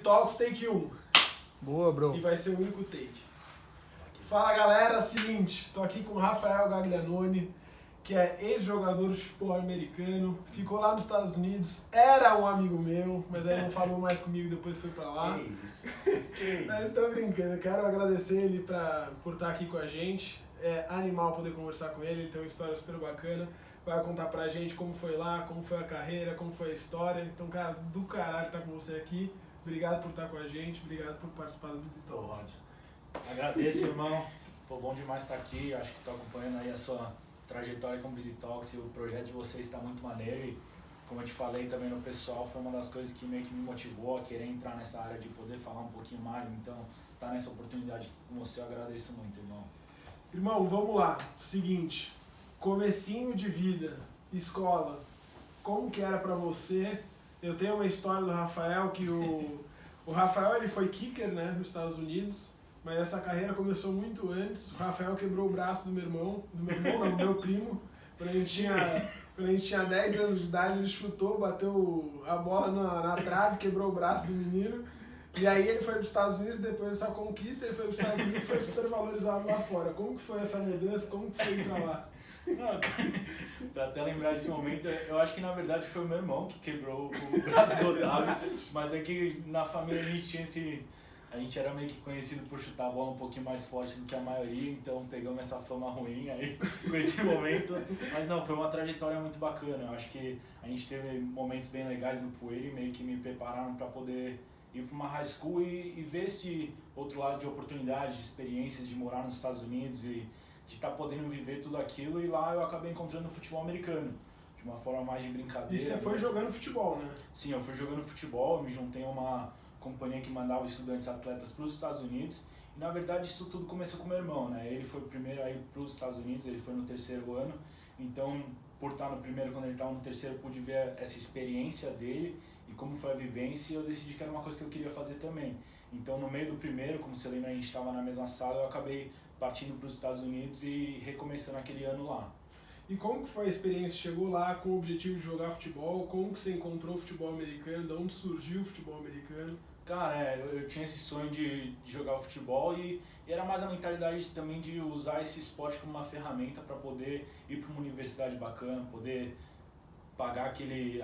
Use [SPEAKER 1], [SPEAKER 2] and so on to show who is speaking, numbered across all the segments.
[SPEAKER 1] Talks, take 1.
[SPEAKER 2] Boa, bro.
[SPEAKER 1] E vai ser o único take. Fala galera, seguinte, tô aqui com o Rafael Gaglianoni, que é ex-jogador de futebol americano, ficou lá nos Estados Unidos, era um amigo meu, mas aí não falou mais comigo, depois foi pra lá.
[SPEAKER 3] Que isso?
[SPEAKER 1] Mas tô brincando, quero agradecer ele por estar aqui com a gente. É animal poder conversar com ele, ele tem uma história super bacana. Vai contar pra gente como foi lá, como foi a carreira, como foi a história. Então, cara, do caralho estar com você aqui. Obrigado por estar com a gente, obrigado por participar do Visitão.
[SPEAKER 3] Rod, agradeço, irmão. Pô, bom demais estar aqui. Acho que estou acompanhando aí a sua trajetória com o Busy Talks e o projeto de vocês está muito maneiro. E, como eu te falei também no pessoal, foi uma das coisas que meio que me motivou a querer entrar nessa área de poder falar um pouquinho mais. Então, estar nessa oportunidade com você, eu agradeço muito, irmão.
[SPEAKER 1] Irmão, vamos lá. Seguinte, comecinho de vida, escola, como que era pra você? Eu tenho uma história do Rafael que o Rafael ele foi kicker, né, nos Estados Unidos, mas essa carreira começou muito antes. O Rafael quebrou o braço do meu irmão não, do meu primo, quando a gente tinha 10 anos de idade, ele chutou, bateu a bola na trave, quebrou o braço do menino. E aí ele foi para os Estados Unidos, depois dessa conquista, ele foi para os Estados Unidos e foi super valorizado lá fora. Como que foi essa mudança? Como que foi ir para lá?
[SPEAKER 3] Não, pra até lembrar esse momento, eu acho que na verdade foi o meu irmão que quebrou o braço do Otávio, mas é que na família a gente tinha a gente era meio que conhecido por chutar a bola um pouquinho mais forte do que a maioria, então pegamos essa fama ruim aí com esse momento. Mas não, foi uma trajetória muito bacana. Eu acho que a gente teve momentos bem legais no Poeira e meio que me prepararam para poder ir para uma high school e ver esse outro lado de oportunidades, de experiências, de morar nos Estados Unidos e de estar podendo viver tudo aquilo. E lá eu acabei encontrando o futebol americano, de uma forma mais de brincadeira.
[SPEAKER 1] E você foi jogando futebol, né?
[SPEAKER 3] Sim, eu fui jogando futebol, eu me juntei a uma companhia que mandava estudantes atletas para os Estados Unidos. E na verdade isso tudo começou com meu irmão, né? Ele foi o primeiro a ir para os Estados Unidos, ele foi no terceiro ano. Então, por estar no primeiro, quando ele estava no terceiro, eu pude ver essa experiência dele e como foi a vivência, e eu decidi que era uma coisa que eu queria fazer também. Então, no meio do primeiro, como você lembra, a gente estava na mesma sala, eu acabei partindo para os Estados Unidos e recomeçando aquele ano lá.
[SPEAKER 1] E como que foi a experiência? Chegou lá com o objetivo de jogar futebol? Como que você encontrou o futebol americano? De onde surgiu o futebol americano?
[SPEAKER 3] Cara, eu tinha esse sonho de jogar futebol e era mais a mentalidade também de usar esse esporte como uma ferramenta para poder ir para uma universidade bacana, poder pagar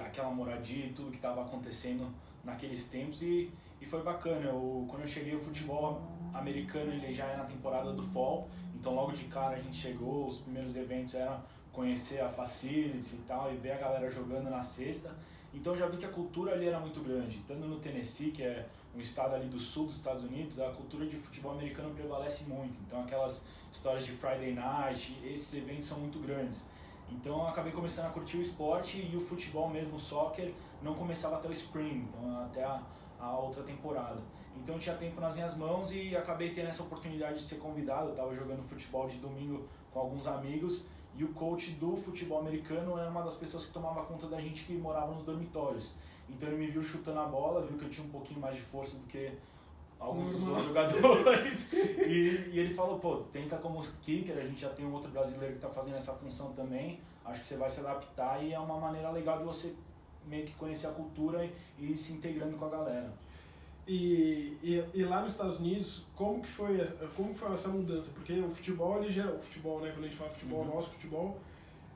[SPEAKER 3] aquela moradia e tudo que estava acontecendo naqueles tempos e foi bacana. Quando eu cheguei, o futebol americano ele já é na temporada do fall, então logo de cara a gente chegou, os primeiros eventos eram conhecer a facilities e tal e ver a galera jogando na sexta. Então eu já vi que a cultura ali era muito grande. Estando no Tennessee, que é um estado ali do sul dos Estados Unidos, a cultura de futebol americano prevalece muito. Então aquelas histórias de Friday Night, esses eventos são muito grandes. Então eu acabei começando a curtir o esporte e o futebol mesmo, o soccer, não começava até o spring, então até a outra temporada. Então eu tinha tempo nas minhas mãos e acabei tendo essa oportunidade de ser convidado. Eu estava jogando futebol de domingo com alguns amigos e o coach do futebol americano era uma das pessoas que tomava conta da gente que morava nos dormitórios. Então ele me viu chutando a bola, viu que eu tinha um pouquinho mais de força do que alguns dos outros jogadores e ele falou, pô, tenta como kicker, a gente já tem um outro brasileiro que está fazendo essa função também, acho que você vai se adaptar e é uma maneira legal de você meio que conhecer a cultura e ir se integrando com a galera.
[SPEAKER 1] E lá nos Estados Unidos, como que foi essa mudança? Porque o futebol, o futebol, né, quando a gente fala futebol, nosso futebol,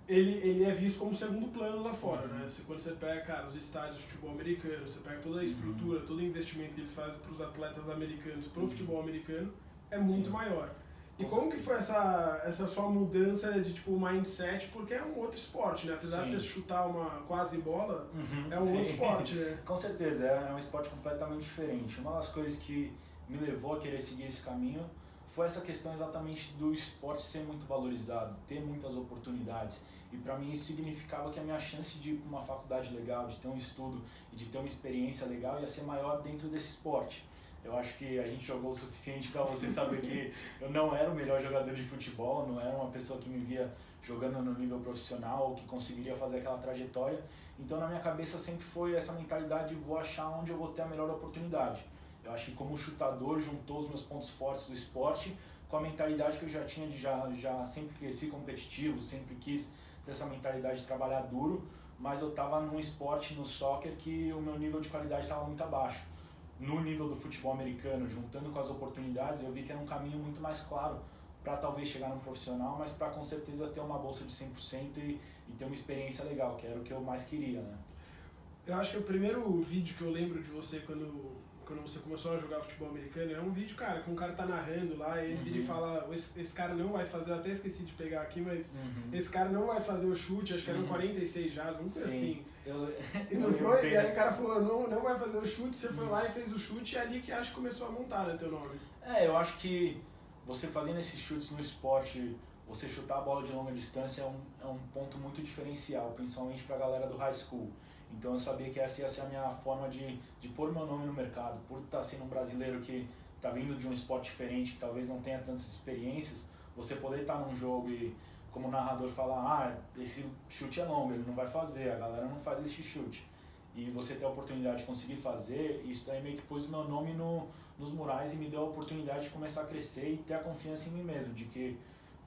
[SPEAKER 1] ele é visto como segundo plano lá fora, né? Quando você pega, cara, os estádios de futebol americano, você pega toda a estrutura, todo o investimento que eles fazem para os atletas americanos, para o futebol americano, é muito maior. E como que foi essa sua mudança de tipo mindset, porque é um outro esporte, né? Apesar de você chutar uma quase bola, é um outro esporte, né?
[SPEAKER 3] Com certeza, é um esporte completamente diferente. Uma das coisas que me levou a querer seguir esse caminho foi essa questão exatamente do esporte ser muito valorizado, ter muitas oportunidades. E para mim isso significava que a minha chance de ir para uma faculdade legal, de ter um estudo e de ter uma experiência legal ia ser maior dentro desse esporte. Eu acho que a gente jogou o suficiente para você saber que eu não era o melhor jogador de futebol, não era uma pessoa que me via jogando no nível profissional ou que conseguiria fazer aquela trajetória. Então na minha cabeça sempre foi essa mentalidade de vou achar onde eu vou ter a melhor oportunidade. Eu acho que como chutador juntou os meus pontos fortes do esporte com a mentalidade que eu já tinha de já sempre cresci competitivo, sempre quis ter essa mentalidade de trabalhar duro, mas eu estava num esporte, no soccer, que o meu nível de qualidade estava muito abaixo. no nível do futebol americano, juntando com as oportunidades, eu vi que era um caminho muito mais claro para talvez chegar no profissional, mas para com certeza ter uma bolsa de 100% e ter uma experiência legal, que era o que eu mais queria, né?
[SPEAKER 1] Eu acho que o primeiro vídeo que eu lembro de você quando você começou a jogar futebol americano é um vídeo, cara, que um cara tá narrando lá e ele vira e fala, esse cara não vai fazer, eu até esqueci de pegar aqui, mas esse cara não vai fazer o chute, acho que eram 46 jardas, uma coisa assim. E não foi? E aí o cara falou, não vai fazer o chute, você foi lá e fez o chute e é ali que acho que começou a montar, né, teu nome.
[SPEAKER 3] Eu acho que você fazendo esses chutes no esporte, você chutar a bola de longa distância é um ponto muito diferencial, principalmente pra galera do high school. Então eu sabia que essa ia ser a minha forma de pôr meu nome no mercado. Por estar sendo um brasileiro que está vindo de um esporte diferente, que talvez não tenha tantas experiências, você poder estar num jogo e como narrador falar, esse chute é longo, ele não vai fazer, a galera não faz esse chute. E você ter a oportunidade de conseguir fazer, isso daí meio que pôs o meu nome nos murais e me deu a oportunidade de começar a crescer e ter a confiança em mim mesmo, de que,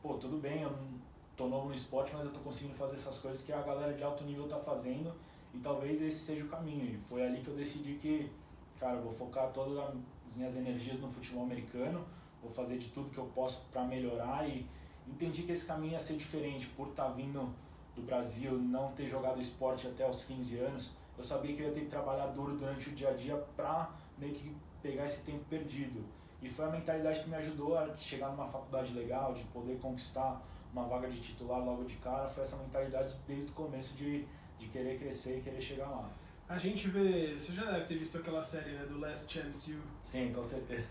[SPEAKER 3] pô, tudo bem, eu não tô novo no esporte, mas eu tô conseguindo fazer essas coisas que a galera de alto nível tá fazendo. E talvez esse seja o caminho. E foi ali que eu decidi que, cara, eu vou focar todas as minhas energias no futebol americano, vou fazer de tudo que eu posso para melhorar e entendi que esse caminho ia ser diferente por estar vindo do Brasil, não ter jogado esporte até os 15 anos. Eu sabia que eu ia ter que trabalhar duro durante o dia a dia para meio que pegar esse tempo perdido. E foi a mentalidade que me ajudou a chegar numa faculdade legal, de poder conquistar uma vaga de titular logo de cara. Foi essa mentalidade desde o começo de querer crescer e querer chegar lá.
[SPEAKER 1] A gente vê, você já deve ter visto aquela série, né, do Last Chance U.
[SPEAKER 3] Sim, com certeza.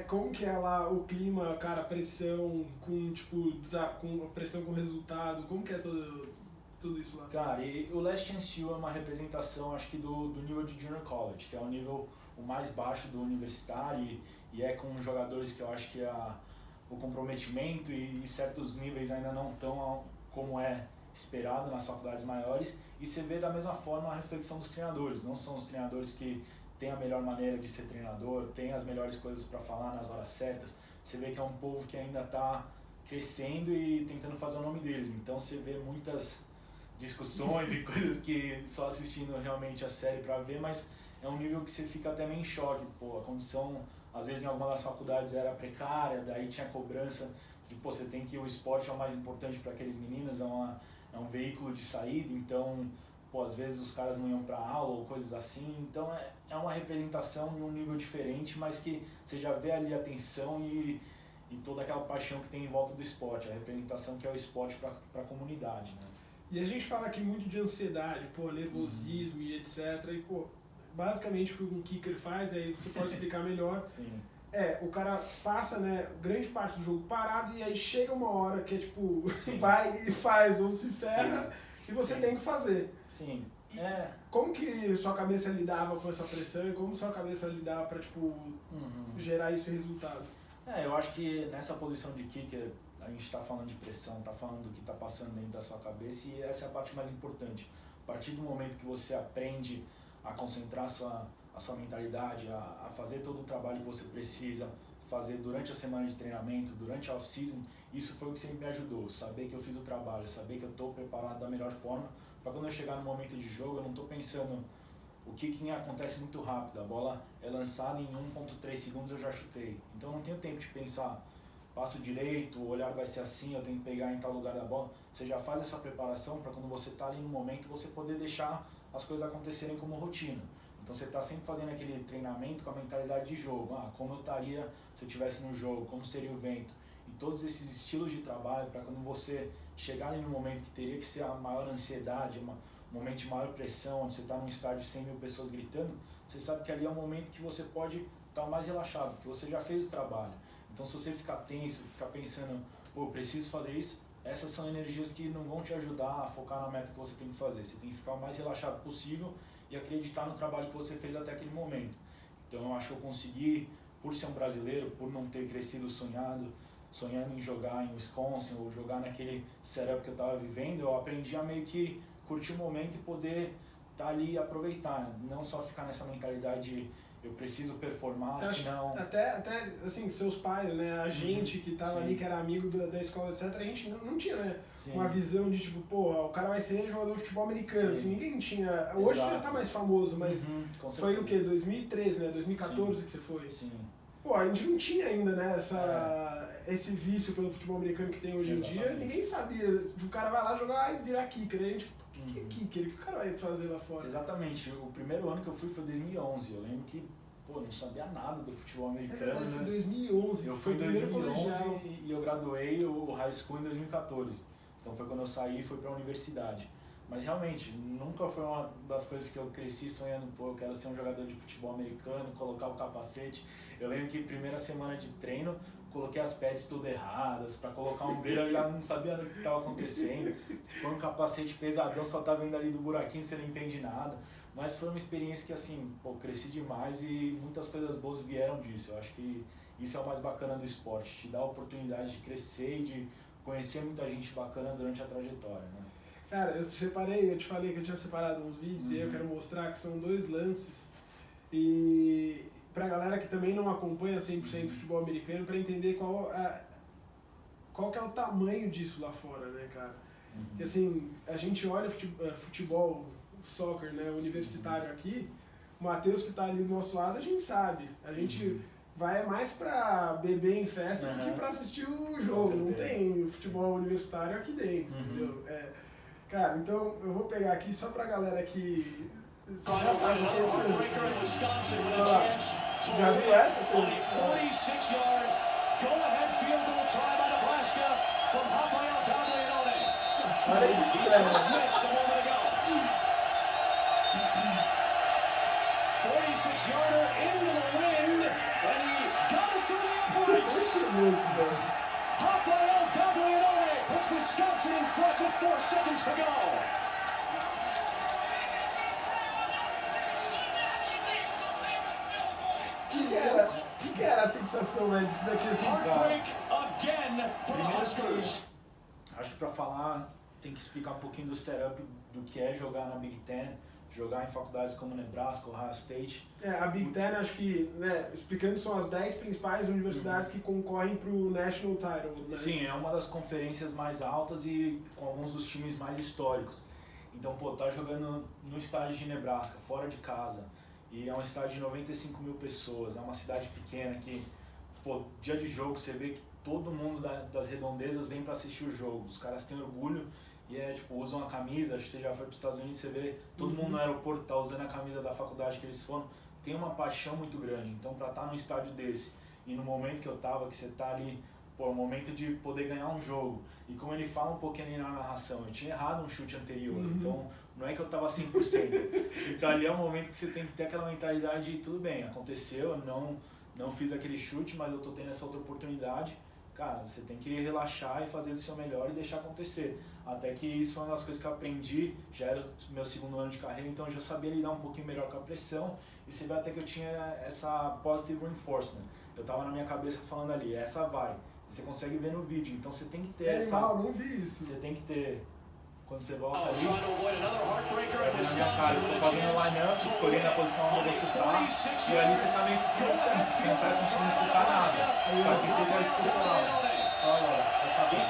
[SPEAKER 1] Como que é lá o clima, cara, pressão com, tipo, com pressão com resultado, como que é tudo isso lá?
[SPEAKER 3] Cara, e o Last Chance U é uma representação, acho que do nível de Junior College, que é o nível o mais baixo do universitário e é com jogadores que eu acho que o comprometimento e certos níveis ainda não estão como é esperado nas faculdades maiores, e você vê da mesma forma a reflexão dos treinadores. Não são os treinadores que têm a melhor maneira de ser treinador, têm as melhores coisas para falar nas horas certas. Você vê que é um povo que ainda está crescendo e tentando fazer o nome deles. Então você vê muitas discussões e coisas que só assistindo realmente a série para ver, mas é um nível que você fica até meio em choque. Pô, a condição, às vezes em algumas das faculdades era precária, daí tinha cobrança de, pô, você tem que o esporte é o mais importante para aqueles meninos, é um veículo de saída, então, pô, às vezes os caras não iam para aula ou coisas assim, então é uma representação de um nível diferente, mas que você já vê ali a tensão e toda aquela paixão que tem em volta do esporte, a representação que é o esporte para a comunidade, né?
[SPEAKER 1] E a gente fala aqui muito de ansiedade, pô, nervosismo e etc, e pô, basicamente o que um kicker faz, aí você pode explicar melhor.
[SPEAKER 3] Sim.
[SPEAKER 1] O cara passa, né, grande parte do jogo parado e aí chega uma hora que é tipo,
[SPEAKER 3] Sim.
[SPEAKER 1] vai e faz ou se ferra. Sim. E você
[SPEAKER 3] Sim.
[SPEAKER 1] tem que fazer.
[SPEAKER 3] Sim.
[SPEAKER 1] Como que sua cabeça lidava com essa pressão e como sua cabeça lidava pra, tipo, gerar esse resultado?
[SPEAKER 3] Eu acho que nessa posição de kicker, a gente está falando de pressão, está falando do que está passando dentro da sua cabeça e essa é a parte mais importante. A partir do momento que você aprende a concentrar a sua mentalidade, a fazer todo o trabalho que você precisa fazer durante a semana de treinamento, durante a off-season, isso foi o que sempre me ajudou. Saber que eu fiz o trabalho, saber que eu estou preparado da melhor forma, para quando eu chegar no momento de jogo, eu não estou pensando o que acontece muito rápido. A bola é lançada em 1.3 segundos, eu já chutei. Então eu não tenho tempo de pensar, passo direito, o olhar vai ser assim, eu tenho que pegar em tal lugar da bola. Você já faz essa preparação para quando você está ali no momento, você poder deixar as coisas acontecerem como rotina. Então você está sempre fazendo aquele treinamento com a mentalidade de jogo. Como eu estaria se eu estivesse no jogo, como seria o vento. E todos esses estilos de trabalho para quando você chegar ali no momento que teria que ser a maior ansiedade, um momento de maior pressão, onde você está num estádio de 100 mil pessoas gritando, você sabe que ali é um momento que você pode estar mais relaxado, porque você já fez o trabalho. Então se você ficar tenso, ficar pensando, pô, eu preciso fazer isso, essas são energias que não vão te ajudar a focar na meta que você tem que fazer. Você tem que ficar o mais relaxado possível e acreditar no trabalho que você fez até aquele momento. Então eu acho que eu consegui, por ser um brasileiro, por não ter crescido sonhando em jogar em Wisconsin ou jogar naquele setup que eu estava vivendo, eu aprendi a meio que curtir o momento e poder estar ali e aproveitar. Não só ficar nessa mentalidade de eu preciso performar,
[SPEAKER 1] Eu acho
[SPEAKER 3] senão...
[SPEAKER 1] Até, assim, seus pais, né? A gente que tava
[SPEAKER 3] Sim.
[SPEAKER 1] ali, que era amigo da escola, etc., a gente não tinha, né?
[SPEAKER 3] Sim.
[SPEAKER 1] Uma visão de tipo, pô, o cara vai ser jogador de futebol americano.
[SPEAKER 3] Sim.
[SPEAKER 1] Assim, ninguém tinha. Hoje já tá mais famoso, mas
[SPEAKER 3] Com
[SPEAKER 1] foi
[SPEAKER 3] certeza.
[SPEAKER 1] o quê? 2013, né? 2014
[SPEAKER 3] Sim.
[SPEAKER 1] que você foi.
[SPEAKER 3] Sim.
[SPEAKER 1] Pô, a gente não tinha ainda, né, esse vício pelo futebol americano que tem hoje em dia. Ninguém sabia. O cara vai lá jogar e virar kicker. Aí a gente, que kicker? O que o cara vai fazer lá fora?
[SPEAKER 3] Exatamente. O primeiro ano que eu fui foi 2011. Eu lembro que, pô, não sabia nada do futebol americano.
[SPEAKER 1] Foi
[SPEAKER 3] né?
[SPEAKER 1] 2011.
[SPEAKER 3] Eu fui em
[SPEAKER 1] foi o primeiro
[SPEAKER 3] 2011
[SPEAKER 1] colegial.
[SPEAKER 3] e eu graduei o high school em 2014. Então foi quando eu saí e fui pra universidade. Mas realmente, nunca foi uma das coisas que eu cresci sonhando, pô, eu quero ser um jogador de futebol americano, colocar o capacete. Eu lembro que primeira semana de treino, coloquei as pads tudo erradas, pra colocar um brilho, eu já não sabia o que estava acontecendo. Põe um capacete pesadão, só tá vendo ali do buraquinho, você não entende nada. Mas foi uma experiência que, assim, pô, cresci demais e muitas coisas boas vieram disso. Eu acho que isso é o mais bacana do esporte, te dá a oportunidade de crescer e de conhecer muita gente bacana durante a trajetória, né?
[SPEAKER 1] Cara, eu te falei que eu tinha separado uns vídeos e aí eu quero mostrar que são 2 lances. E pra galera que também não acompanha 100% futebol americano, pra entender qual que é o tamanho disso lá fora, né, cara? Porque assim, a gente olha futebol, soccer, né, universitário aqui, o Matheus que tá ali do nosso lado, a gente sabe. A gente vai mais pra beber em festa do que pra assistir o jogo. Não tem futebol universitário aqui dentro, entendeu? Cara, então eu vou pegar aqui só pra galera que... Você já sabe o que é esse lance. Olha lá. Já viu essa?
[SPEAKER 2] 46-yard go-ahead field goal try by Nebraska from Rafael Gaglianone.
[SPEAKER 1] Olha que
[SPEAKER 2] He just missed a moment ago. 46-yarder into the wind, and he got it through the uprights. Rafael Gaglianone puts Wisconsin in front with 4 seconds to go.
[SPEAKER 1] O que era a sensação, né, disso daqui assim, cara?
[SPEAKER 2] Heartbreak again for the Huskers.
[SPEAKER 3] Acho que pra falar tem que explicar um pouquinho do setup do que é jogar na Big Ten, jogar em faculdades como Nebraska, Ohio State.
[SPEAKER 1] A Big Ten, acho que, né, explicando, são as 10 principais universidades que concorrem pro National Title, né?
[SPEAKER 3] Sim, é uma das conferências mais altas e com alguns dos times mais históricos. Então, pô, tá jogando no estádio de Nebraska, fora de casa, e é um estádio de 95 mil pessoas, é uma cidade pequena que, pô, dia de jogo você vê que todo mundo das redondezas vem para assistir o jogo, os caras têm orgulho e tipo, usam a camisa, acho que você já foi para os Estados Unidos, você vê todo mundo no aeroporto tá usando a camisa da faculdade que eles foram, tem uma paixão muito grande. Então, para estar num estádio desse e no momento que eu tava, que você tá ali, pô, é o momento de poder ganhar um jogo. E como ele fala um pouquinho ali na narração, eu tinha errado um chute anterior, então não é que eu tava 100%. Então ali é o momento que você tem que ter aquela mentalidade de tudo bem, aconteceu, eu não fiz aquele chute, mas eu tô tendo essa outra oportunidade. Cara, você tem que relaxar e fazer o seu melhor e deixar acontecer. Até que isso foi uma das coisas que eu aprendi, já era o meu 2º ano de carreira, então eu já sabia lidar um pouquinho melhor com a pressão. E você vê até que eu tinha essa positive reinforcement. Eu tava na minha cabeça falando ali, essa vai. Você consegue ver no vídeo, então você tem que ter essa...
[SPEAKER 1] não vi isso.
[SPEAKER 3] Você tem que ter... Quando você volta ali,
[SPEAKER 2] Trying to avoid another
[SPEAKER 3] você
[SPEAKER 2] heartbreaker
[SPEAKER 3] vai
[SPEAKER 2] at
[SPEAKER 3] ver na minha cara, eu tô fazendo o line-up, escolhendo a posição onde eu vou chutar, e ali você tá meio que pensando, você não tá conseguindo escutar nada. Pra que você já escuta lá. Olha, essa vai.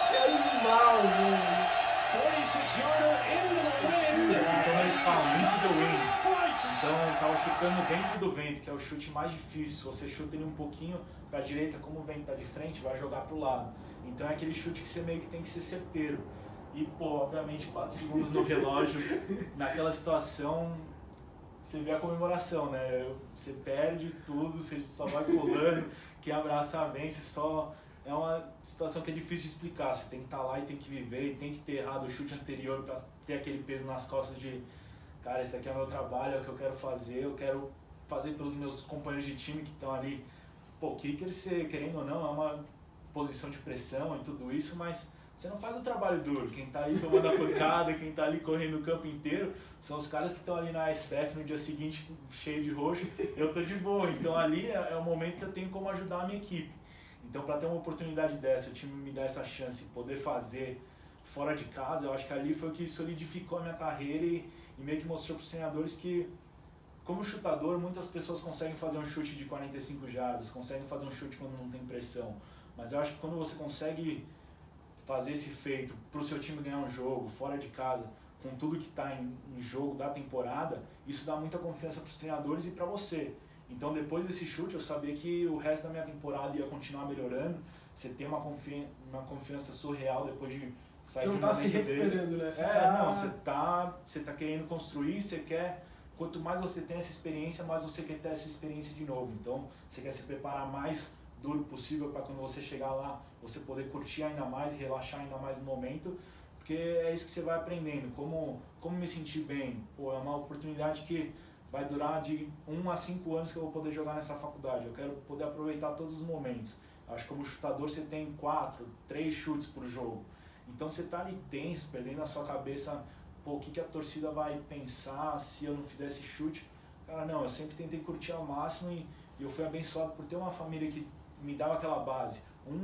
[SPEAKER 1] Que animal, velho.
[SPEAKER 2] 46-yarder into the wind.
[SPEAKER 3] E quando eles falam into the wind, então tava chutando dentro do vento, que é o chute mais difícil. Você chuta ele um pouquinho pra direita, como o vento tá de frente, vai jogar pro lado. Então é aquele chute que você meio que tem que ser certeiro. E, pô, obviamente 4 segundos no relógio, naquela situação, você vê a comemoração, né? Você perde tudo, você só vai pulando, quem abraçar vence, só... É uma situação que é difícil de explicar, você tem que estar lá e tem que viver, e tem que ter errado o chute anterior para ter aquele peso nas costas de cara, esse daqui é o meu trabalho, é o que eu quero fazer pelos meus companheiros de time que estão ali. Pô, kicker, querendo ou não, é uma posição de pressão e tudo isso, mas você não faz o trabalho duro. Quem tá ali tomando a pancada, quem tá ali correndo o campo inteiro, são os caras que estão ali na SPF no dia seguinte cheio de roxo, eu tô de boa. Então ali é o momento que eu tenho como ajudar a minha equipe. Então para ter uma oportunidade dessa, o time me dá essa chance de poder fazer fora de casa, eu acho que ali foi o que solidificou a minha carreira e e meio que mostrou para os treinadores que, como chutador, muitas pessoas conseguem fazer um chute de 45 jardas, conseguem fazer um chute quando não tem pressão, mas eu acho que quando você consegue fazer esse feito para o seu time ganhar um jogo, fora de casa, com tudo que está em jogo da temporada, isso dá muita confiança para os treinadores e para você. Então depois desse chute eu sabia que o resto da minha temporada ia continuar melhorando, você tem uma confiança surreal depois de sair de um momento desse.
[SPEAKER 1] Você não está se recuperando, né?
[SPEAKER 3] Você tá querendo construir, você quer, quanto mais você tem essa experiência, mais você quer ter essa experiência de novo. Então você quer se preparar mais duro possível para quando você chegar lá, você poder curtir ainda mais e relaxar ainda mais no momento, porque é isso que você vai aprendendo, como me sentir bem. Pô, é uma oportunidade que vai durar de 1 a 5 anos que eu vou poder jogar nessa faculdade, eu quero poder aproveitar todos os momentos. Acho que como chutador você tem 4, 3 chutes por jogo, então você tá ali tenso, perdendo a sua cabeça, pô, o que a torcida vai pensar se eu não fizer esse chute? Cara, não, eu sempre tentei curtir ao máximo e eu fui abençoado por ter uma família que me dava aquela base.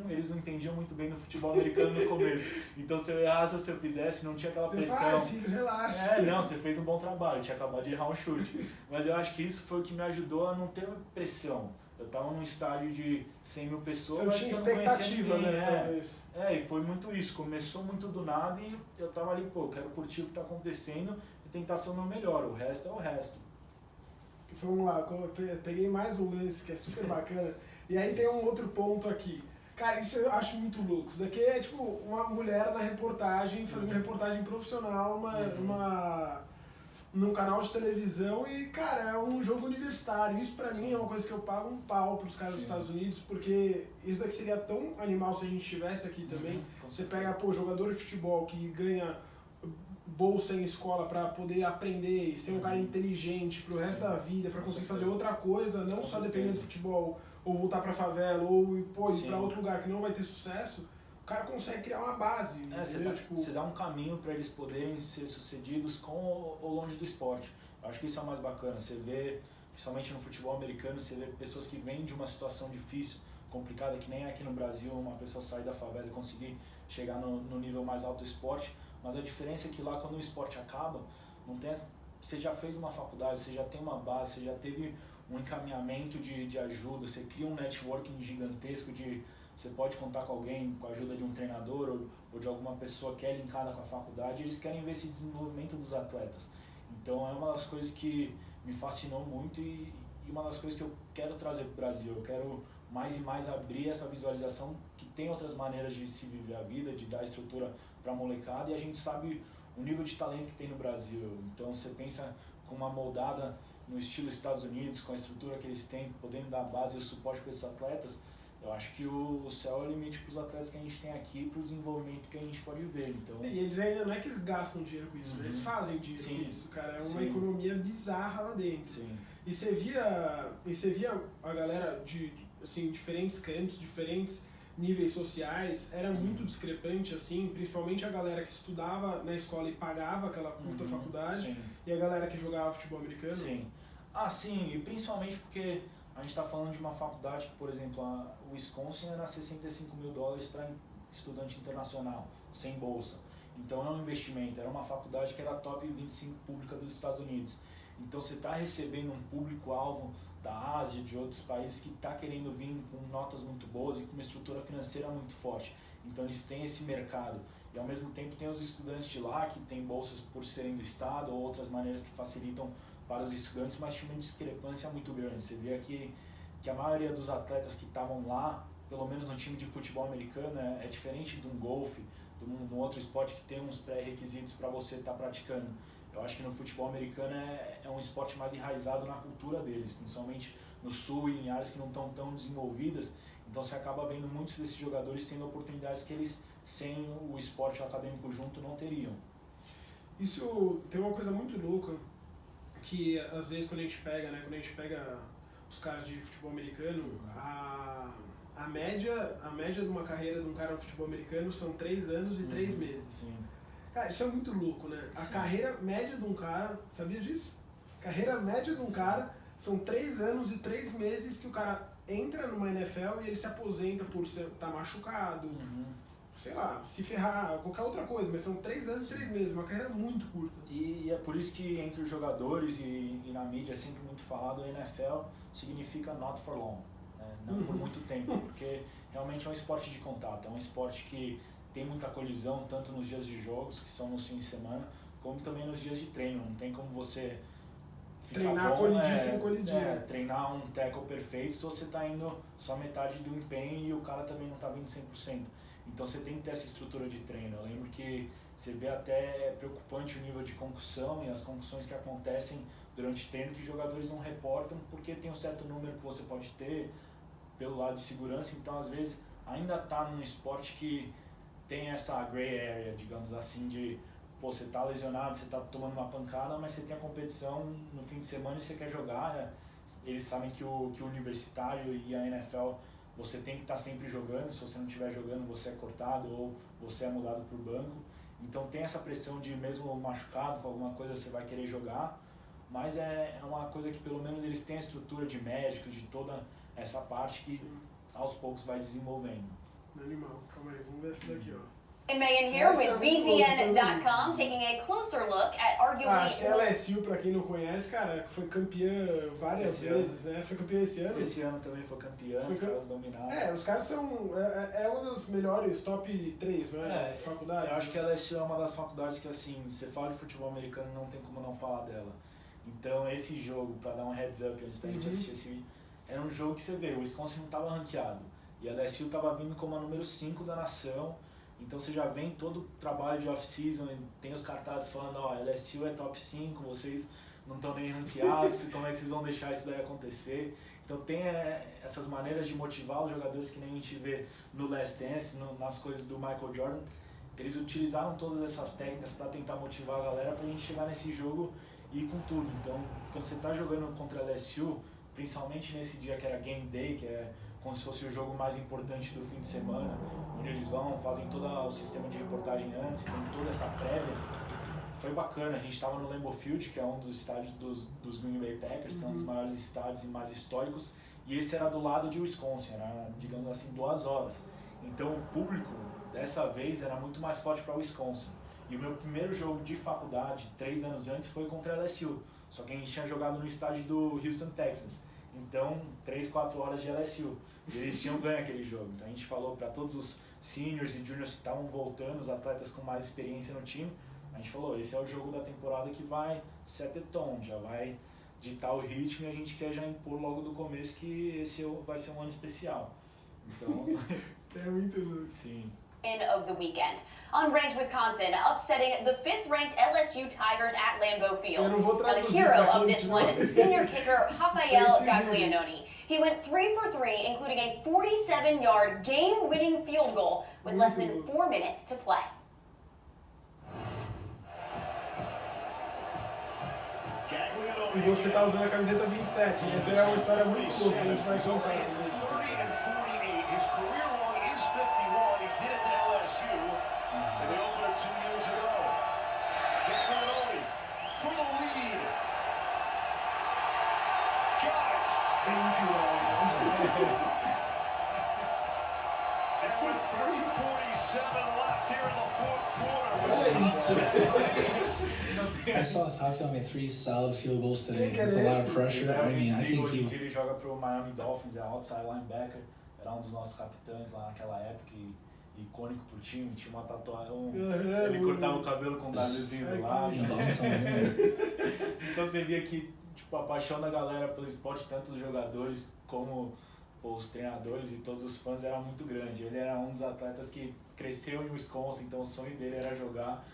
[SPEAKER 3] Eles não entendiam muito bem no futebol americano no começo. Então se eu errasse ou se eu fizesse, não tinha aquela pressão.
[SPEAKER 1] Vai, filho, relaxa.
[SPEAKER 3] Não, você fez um bom trabalho, tinha acabado de errar um chute. Mas eu acho que isso foi o que me ajudou a não ter pressão. Eu estava num estádio de 100 mil pessoas.
[SPEAKER 1] Você não tinha expectativa, né? Talvez.
[SPEAKER 3] E foi muito isso. Começou muito do nada e eu estava ali, pô, quero curtir o que está acontecendo e tentar ser o meu melhor. O resto é o resto.
[SPEAKER 1] Vamos lá, eu peguei mais um lance que é super bacana. E aí tem um outro ponto aqui. Cara, isso eu acho muito louco. Isso daqui é tipo uma mulher na reportagem, fazendo reportagem profissional num canal de televisão e, cara, é um jogo universitário. Isso pra mim é uma coisa que eu pago um pau pros caras dos Estados Unidos, porque isso daqui seria tão animal se a gente estivesse aqui também. Você pega, pô, jogador de futebol que ganha bolsa em escola pra poder aprender e ser um cara inteligente pro resto da vida, pra conseguir fazer outra coisa, não só dependendo do futebol, ou voltar pra favela, ou pô, ir pra outro lugar que não vai ter sucesso, o cara consegue criar uma base.
[SPEAKER 3] Você dá um caminho para eles poderem ser sucedidos com ou longe do esporte. Eu acho que isso é o mais bacana. Você vê, principalmente no futebol americano, você vê pessoas que vêm de uma situação difícil, complicada, que nem aqui no Brasil, uma pessoa sair da favela e conseguir chegar no nível mais alto do esporte. Mas a diferença é que lá, quando o esporte acaba, não tem você já fez uma faculdade, você já tem uma base, você já teve um encaminhamento de ajuda, você cria um networking gigantesco você pode contar com alguém, com a ajuda de um treinador ou de alguma pessoa que é linkada com a faculdade, eles querem ver esse desenvolvimento dos atletas. Então é uma das coisas que me fascinou muito e uma das coisas que eu quero trazer para o Brasil. Eu quero mais e mais abrir essa visualização que tem outras maneiras de se viver a vida, de dar estrutura para a molecada, e a gente sabe o nível de talento que tem no Brasil. Então você pensa com uma moldada no estilo Estados Unidos, com a estrutura que eles têm, podendo dar base e suporte para esses atletas, eu acho que o céu é o limite para os atletas que a gente tem aqui, para o desenvolvimento que a gente pode ver. Então...
[SPEAKER 1] E eles ainda não é que eles gastam dinheiro com isso, eles fazem dinheiro com isso, cara. É uma economia bizarra lá dentro.
[SPEAKER 3] Sim.
[SPEAKER 1] E você via a galera de assim, diferentes cantos, diferentes níveis sociais, era muito discrepante, assim, principalmente a galera que estudava na escola e pagava aquela puta faculdade, e a galera que jogava futebol americano.
[SPEAKER 3] Sim. Sim, e principalmente porque a gente está falando de uma faculdade que, por exemplo, o Wisconsin era $65 mil para estudante internacional, sem bolsa. Então é um investimento, era uma faculdade que era top 25 pública dos Estados Unidos. Então você está recebendo um público-alvo da Ásia, de outros países que está querendo vir com notas muito boas e com uma estrutura financeira muito forte. Então eles têm esse mercado. E ao mesmo tempo tem os estudantes de lá que têm bolsas por serem do estado ou outras maneiras que facilitam para os estudantes, mas tinha uma discrepância muito grande. Você vê aqui que a maioria dos atletas que estavam lá, pelo menos no time de futebol americano, é diferente de um golfe, de um outro esporte que tem uns pré-requisitos para você estar praticando. Eu acho que no futebol americano é um esporte mais enraizado na cultura deles, principalmente no sul e em áreas que não estão tão desenvolvidas. Então você acaba vendo muitos desses jogadores tendo oportunidades que eles, sem o esporte acadêmico junto, não teriam.
[SPEAKER 1] Isso tem uma coisa muito louca, que às vezes quando a gente pega os caras de futebol americano, a média de uma carreira de um cara no futebol americano são 3 anos e 3 meses.
[SPEAKER 3] Sim.
[SPEAKER 1] Cara, isso é muito louco, né? A carreira média de um cara, sabia disso? Carreira média de um cara são 3 anos e 3 meses que o cara entra numa NFL e ele se aposenta por estar machucado, sei lá, se ferrar, qualquer outra coisa, mas são 3 anos e 3 meses, uma carreira muito curta.
[SPEAKER 3] E é por isso que entre os jogadores e na mídia é sempre muito falado, a NFL significa not for long, né? Não por muito tempo, porque realmente é um esporte de contato, é um esporte que tem muita colisão, tanto nos dias de jogos, que são nos fins de semana, como também nos dias de treino. Não tem como você
[SPEAKER 1] treinar colidir sem colidir.
[SPEAKER 3] Treinar um tackle perfeito se você está indo só metade do empenho e o cara também não está vindo 100%. Então você tem que ter essa estrutura de treino. Eu lembro que você vê até preocupante o nível de concussão e as concussões que acontecem durante treino que os jogadores não reportam porque tem um certo número que você pode ter pelo lado de segurança. Então às vezes ainda está num esporte que tem essa gray area, digamos assim, de você tá lesionado, você tá tomando uma pancada, mas você tem a competição no fim de semana e você quer jogar. Eles sabem que o universitário e a NFL você tem que estar sempre jogando, se você não estiver jogando você é cortado ou você é mudado para o banco. Então tem essa pressão de mesmo machucado com alguma coisa você vai querer jogar, mas é uma coisa que pelo menos eles têm a estrutura de médicos, de toda essa parte que aos poucos vai desenvolvendo.
[SPEAKER 1] Animal, calma aí, vamos ver esse daqui, ó.
[SPEAKER 4] And Megan here with BTN.com taking a closer look at arguably...
[SPEAKER 1] acho que a LSU, pra quem não conhece, cara, foi campeã várias vezes, né? Foi campeã esse ano.
[SPEAKER 3] Esse ano também foi campeã, os caras dominaram.
[SPEAKER 1] Os caras são... É uma das melhores, top 3, né? Faculdades.
[SPEAKER 3] Eu acho que a LSU é uma das faculdades que, assim, você fala de futebol americano, não tem como não falar dela. Então, esse jogo, pra dar um heads up antes da gente assistir esse vídeo, era um jogo que você vê, o Wisconsin não tava ranqueado. E a LSU tava vindo como a número 5 da nação. Então você já vem todo o trabalho de off-season, tem os cartazes falando, ó, LSU é top 5, vocês não estão nem ranqueados, como é que vocês vão deixar isso daí acontecer? Então tem essas maneiras de motivar os jogadores que nem a gente vê no Last Dance, nas coisas do Michael Jordan. Eles utilizaram todas essas técnicas para tentar motivar a galera para a gente chegar nesse jogo e ir com tudo. Então quando você está jogando contra a LSU, principalmente nesse dia que era Game Day, que é como se fosse o jogo mais importante do fim de semana, onde eles fazem todo o sistema de reportagem antes, tem toda essa prévia. Foi bacana, a gente estava no Lambeau Field, que é um dos estádios dos Green Bay Packers, que é um dos maiores estádios e mais históricos, e esse era do lado de Wisconsin, era, digamos assim, 2 horas. Então o público, dessa vez, era muito mais forte para Wisconsin. E o meu primeiro jogo de faculdade, 3 anos antes, foi contra a LSU, só que a gente tinha jogado no estádio do Houston Texans. Então, 3, 4 horas de LSU. E eles tinham ganho aquele jogo. Então a gente falou para todos os seniors e juniors que estavam voltando, os atletas com mais experiência no time, a gente falou, esse é o jogo da temporada que vai set the tone, já vai ditar o ritmo e a gente quer já impor logo do começo que esse vai ser um ano especial. Então...
[SPEAKER 1] é muito louco.
[SPEAKER 3] Sim.
[SPEAKER 4] Of the weekend. Unranked Wisconsin upsetting the 5th-ranked LSU Tigers at Lambeau Field. Now the hero of this one, senior kicker Rafael Gaglianone. He went 3 for 3, including a 47-yard game-winning field goal with less than 4 minutes to play.
[SPEAKER 1] E você tá usando a camiseta 27, essa é uma história muito louca, a gente vai contar.
[SPEAKER 5] I saw Rafael make 3 solid field goals today with a lot of pressure. I mean, I think
[SPEAKER 3] ele joga pro Miami Dolphins, é outside linebacker, era um dos nossos capitães lá naquela época e icônico pro time, tinha uma tatuagem, ele cortava o cabelo com um Wzinho do lado. Então você via que tipo, a paixão da galera pelo esporte, tanto dos jogadores como os treinadores e todos os fãs era muito grande. Ele era um dos atletas que cresceu em Wisconsin, então o sonho dele era jogar.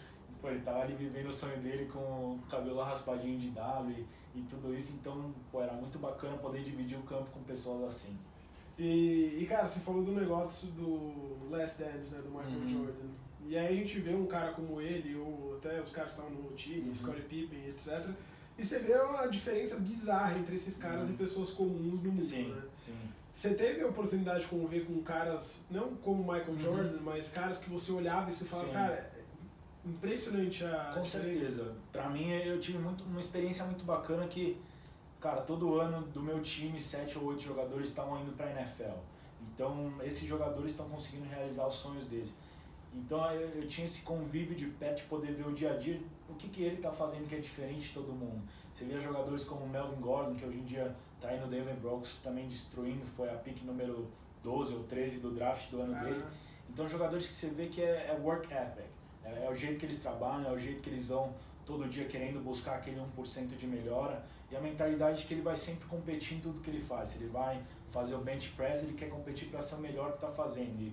[SPEAKER 3] Pô, ele tava ali vivendo o sonho dele com o cabelo raspadinho de W e tudo isso, então pô, era muito bacana poder dividir o campo com pessoas assim.
[SPEAKER 1] E cara, você falou do negócio do Last Dance, né, do Michael Jordan. E aí a gente vê um cara como ele, ou até os caras que estavam no time, Scottie Pippen, etc. E você vê uma diferença bizarra entre esses caras e pessoas comuns no mundo,
[SPEAKER 3] sim,
[SPEAKER 1] né?
[SPEAKER 3] Sim.
[SPEAKER 1] Você teve a oportunidade de conviver com caras, não como Michael Jordan, mas caras que você olhava e você falava, cara, impressionante a
[SPEAKER 3] Com
[SPEAKER 1] diferença.
[SPEAKER 3] certeza. Pra mim, eu tive uma experiência muito bacana que, cara, todo ano do meu time, 7 ou 8 jogadores estavam indo pra NFL. Então, esses jogadores estão conseguindo realizar os sonhos deles. Então eu tinha esse convívio de perto, de poder ver o dia a dia, o que ele está fazendo que é diferente de todo mundo. Você via jogadores como Melvin Gordon, que hoje em dia está aí no Denver Broncos também destruindo, foi a pick número 12 ou 13 do draft do ano dele. Então jogadores que você vê que é work ethic, é o jeito que eles trabalham, é o jeito que eles vão todo dia querendo buscar aquele 1% de melhora, e a mentalidade de que ele vai sempre competir em tudo que ele faz. Se ele vai fazer o bench press, ele quer competir para ser o melhor que está fazendo.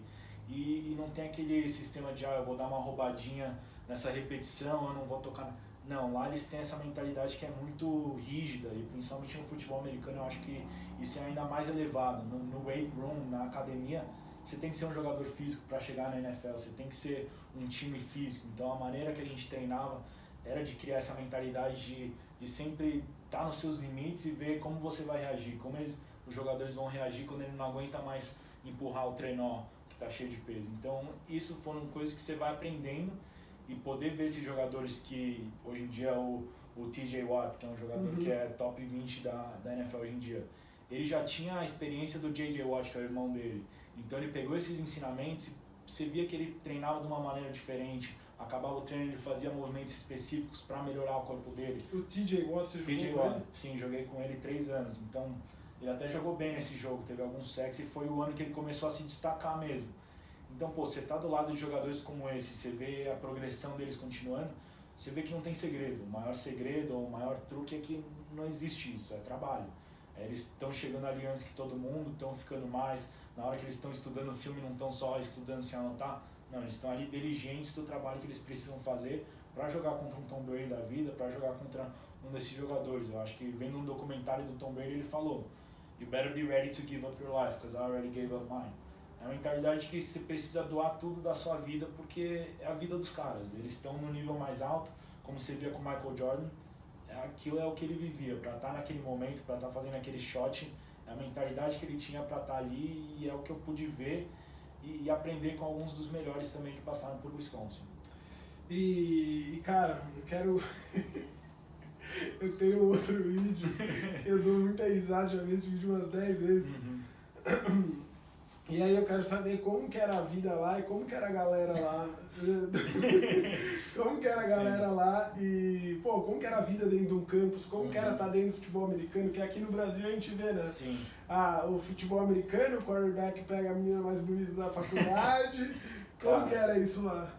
[SPEAKER 3] E não tem aquele sistema de, eu vou dar uma roubadinha nessa repetição, eu não vou tocar... Não, lá eles têm essa mentalidade que é muito rígida, e principalmente no futebol americano eu acho que isso é ainda mais elevado. No weight room, na academia, você tem que ser um jogador físico para chegar na NFL, você tem que ser um time físico. Então a maneira que a gente treinava era de criar essa mentalidade de sempre estar nos seus limites e ver como você vai reagir, como os jogadores vão reagir quando ele não aguenta mais empurrar o trenó que está cheio de peso. Então isso foram coisas que você vai aprendendo, e poder ver esses jogadores que hoje em dia o TJ Watt, que é um jogador que é top 20 da NFL hoje em dia, ele já tinha a experiência do JJ Watt, que é o irmão dele. Então ele pegou esses ensinamentos, você via que ele treinava de uma maneira diferente, acabava o treino, ele fazia movimentos específicos para melhorar o corpo dele.
[SPEAKER 1] O TJ Watt, você jogou com ele?
[SPEAKER 3] Sim, joguei com ele 3 anos, então ele até jogou bem nesse jogo, teve alguns sacks e foi o ano que ele começou a se destacar mesmo. Então, você tá do lado de jogadores como esse, você vê a progressão deles continuando, você vê que não tem segredo. O maior segredo ou o maior truque é que não existe isso, é trabalho. Eles estão chegando ali antes que todo mundo, estão ficando mais. Na hora que eles estão estudando o filme, não estão só estudando sem anotar. Não, eles estão ali diligentes do trabalho que eles precisam fazer para jogar contra um Tom Brady da vida, para jogar contra um desses jogadores. Eu acho que vendo um documentário do Tom Brady, ele falou: "You better be ready to give up your life, because I already gave up mine." É uma mentalidade que você precisa doar tudo da sua vida, porque é a vida dos caras. Eles estão no nível mais alto, como você via com o Michael Jordan. Aquilo é o que ele vivia, para estar naquele momento, para estar fazendo aquele shot. É a mentalidade que ele tinha para estar ali, e é o que eu pude ver e aprender com alguns dos melhores também que passaram por Wisconsin.
[SPEAKER 1] E cara, eu quero... eu tenho outro vídeo, eu dou muita risada, já vi esse vídeo umas 10 vezes. E aí eu quero saber como que era a vida lá e como que era a galera lá. Como que era a galera lá e, pô, como que era a vida dentro de um campus, como que era estar dentro do futebol americano, que aqui no Brasil a gente vê, né?
[SPEAKER 3] Sim.
[SPEAKER 1] O futebol americano, o quarterback pega a menina mais bonita da faculdade. Como que era isso lá?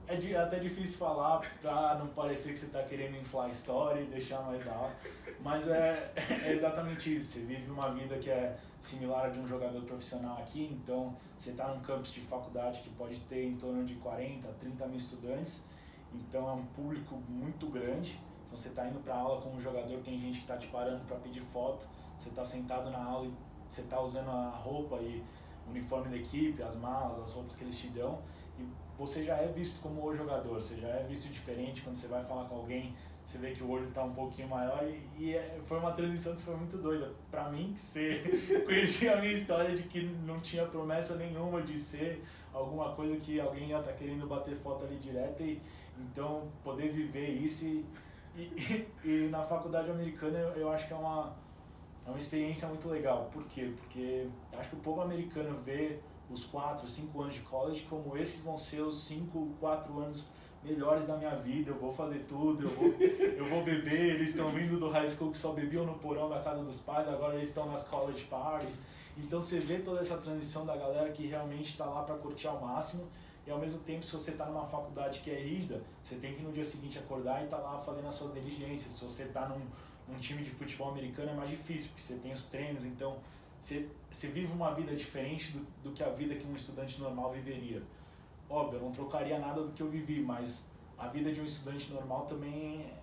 [SPEAKER 3] É até difícil falar pra não parecer que você tá querendo inflar a história e deixar mais da hora, mas é exatamente isso. Você vive uma vida que é similar a de um jogador profissional aqui, então você tá num campus de faculdade que pode ter em torno de 40, 30 mil estudantes, então é um público muito grande. Então você tá indo pra aula como jogador, tem gente que tá te parando para pedir foto, você tá sentado na aula e você tá usando a roupa e o uniforme da equipe, as malas, as roupas que eles te dão, e você já é visto como o jogador, você já é visto diferente. Quando você vai falar com alguém, você vê que o olho está um pouquinho maior, foi uma transição que foi muito doida. Pra mim, que você conhecia a minha história de que não tinha promessa nenhuma de ser alguma coisa que alguém ia estar querendo bater foto ali direto, e então poder viver isso e na faculdade americana eu acho que é uma experiência muito legal. Por quê? Porque acho que o povo americano vê os 4, 5 anos de college como esses vão ser os 5, 4 anos melhores da minha vida. Eu vou fazer tudo, eu vou beber. Eles estão vindo do high school que só bebiam no porão da casa dos pais, agora eles estão nas college parties. Então você vê toda essa transição da galera que realmente está lá para curtir ao máximo, e ao mesmo tempo, se você está numa faculdade que é rígida, você tem que no dia seguinte acordar e estar lá fazendo as suas diligências. Se você está num time de futebol americano é mais difícil, porque você tem os treinos, então você vive uma vida diferente do que a vida que um estudante normal viveria. Óbvio, eu não trocaria nada do que eu vivi, mas a vida de um estudante normal também é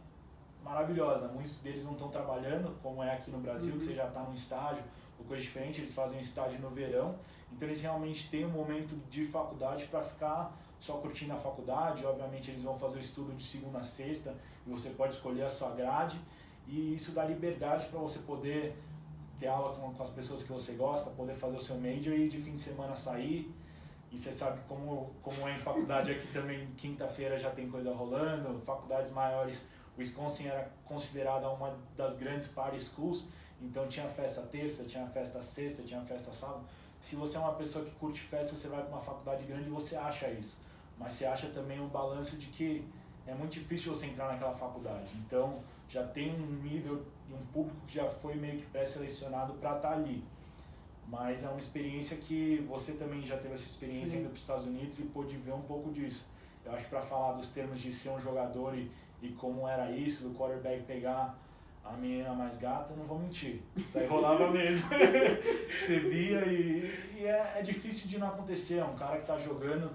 [SPEAKER 3] maravilhosa. Muitos deles não estão trabalhando, como é aqui no Brasil, que você já está num estágio ou coisa diferente, eles fazem um estágio no verão, então eles realmente têm um momento de faculdade para ficar só curtindo a faculdade. Obviamente eles vão fazer o estudo de segunda a sexta, e você pode escolher a sua grade, e isso dá liberdade para você poder ter aula com as pessoas que você gosta, poder fazer o seu major e de fim de semana sair. E você sabe como é em faculdade aqui também, quinta-feira já tem coisa rolando. Faculdades maiores, Wisconsin era considerada uma das grandes party schools, então tinha festa terça, tinha festa sexta, tinha festa sábado. Se você é uma pessoa que curte festa, você vai para uma faculdade grande e você acha isso. mas você acha também um balanço de que é muito difícil você entrar naquela faculdade. Então, já tem um nível e um público que já foi meio que pré-selecionado para estar ali. Mas é uma experiência que você também já teve essa experiência
[SPEAKER 1] Sim.
[SPEAKER 3] indo para os Estados Unidos e pôde ver um pouco disso. Eu acho que para falar dos termos de ser um jogador e como era isso, do quarterback pegar a menina mais gata, não vou mentir. Isso daí rolava mesmo. Você via e é difícil de não acontecer. É um cara que tá jogando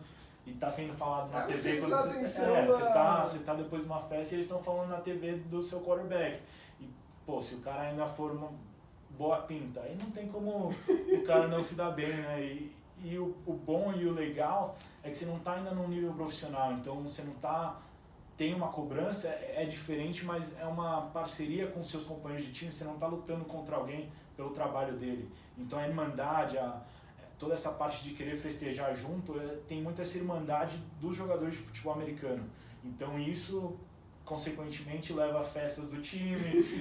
[SPEAKER 3] e tá sendo falado na TV. Quando você tá depois de uma festa e eles estão falando na TV do seu quarterback. E, pô, se o cara ainda for uma boa pinta, aí não tem como o cara não se dar bem, né? E o bom e o legal é que você não tá ainda num nível profissional, então você não tá... Tem uma cobrança, é diferente, mas é uma parceria com seus companheiros de time, você não está lutando contra alguém pelo trabalho dele. Então a irmandade, toda essa parte de querer festejar junto, tem muita essa irmandade dos jogadores de futebol americano. Então isso, consequentemente, leva a festas do time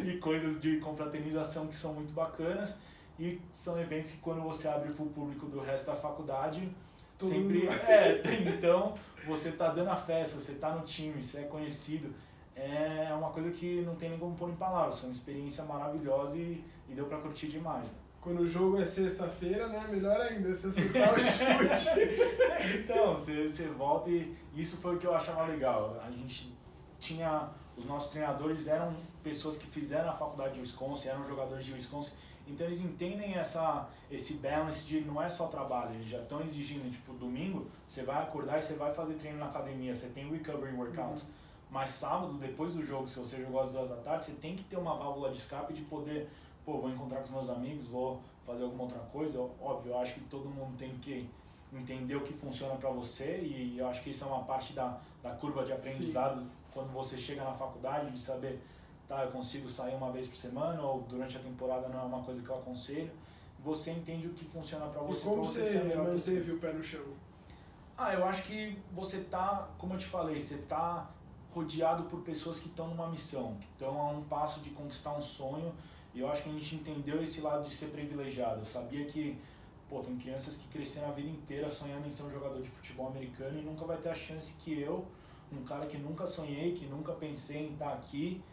[SPEAKER 3] e coisas de confraternização que são muito bacanas. E são eventos que quando você abre para o público do resto da faculdade, sempre então você tá dando a festa, você tá no time, você é conhecido, é uma coisa que não tem nem como pôr em palavras, é uma experiência maravilhosa e deu pra curtir demais.
[SPEAKER 1] Quando o jogo é sexta-feira, né, melhor ainda, você acertar o chute.
[SPEAKER 3] Então, você volta e isso foi o que eu achava legal. A gente tinha, os nossos treinadores eram pessoas que fizeram a faculdade de Wisconsin, eram jogadores de Wisconsin. Então eles entendem esse balance de não é só trabalho, eles já estão exigindo, tipo, domingo você vai acordar e você vai fazer treino na academia, você tem recovery workouts, mas sábado, depois do jogo, se você jogou às 2 da tarde, você tem que ter uma válvula de escape de poder, vou encontrar com os meus amigos, vou fazer alguma outra coisa. Óbvio, eu acho que todo mundo tem que entender o que funciona para você e eu acho que isso é uma parte da curva de aprendizado. Sim. Quando você chega na faculdade, de saber... Tá, eu consigo sair uma vez por semana ou durante a temporada não é uma coisa que eu aconselho. Você entende o que funciona para você.
[SPEAKER 1] E como você manteve o pé no chão?
[SPEAKER 3] Eu acho que você tá, como eu te falei, você tá rodeado por pessoas que estão numa missão, que estão a um passo de conquistar um sonho. E eu acho que a gente entendeu esse lado de ser privilegiado. Eu sabia que, tem crianças que cresceram a vida inteira sonhando em ser um jogador de futebol americano e nunca vai ter a chance que eu, um cara que nunca sonhei, que nunca pensei em estar aqui.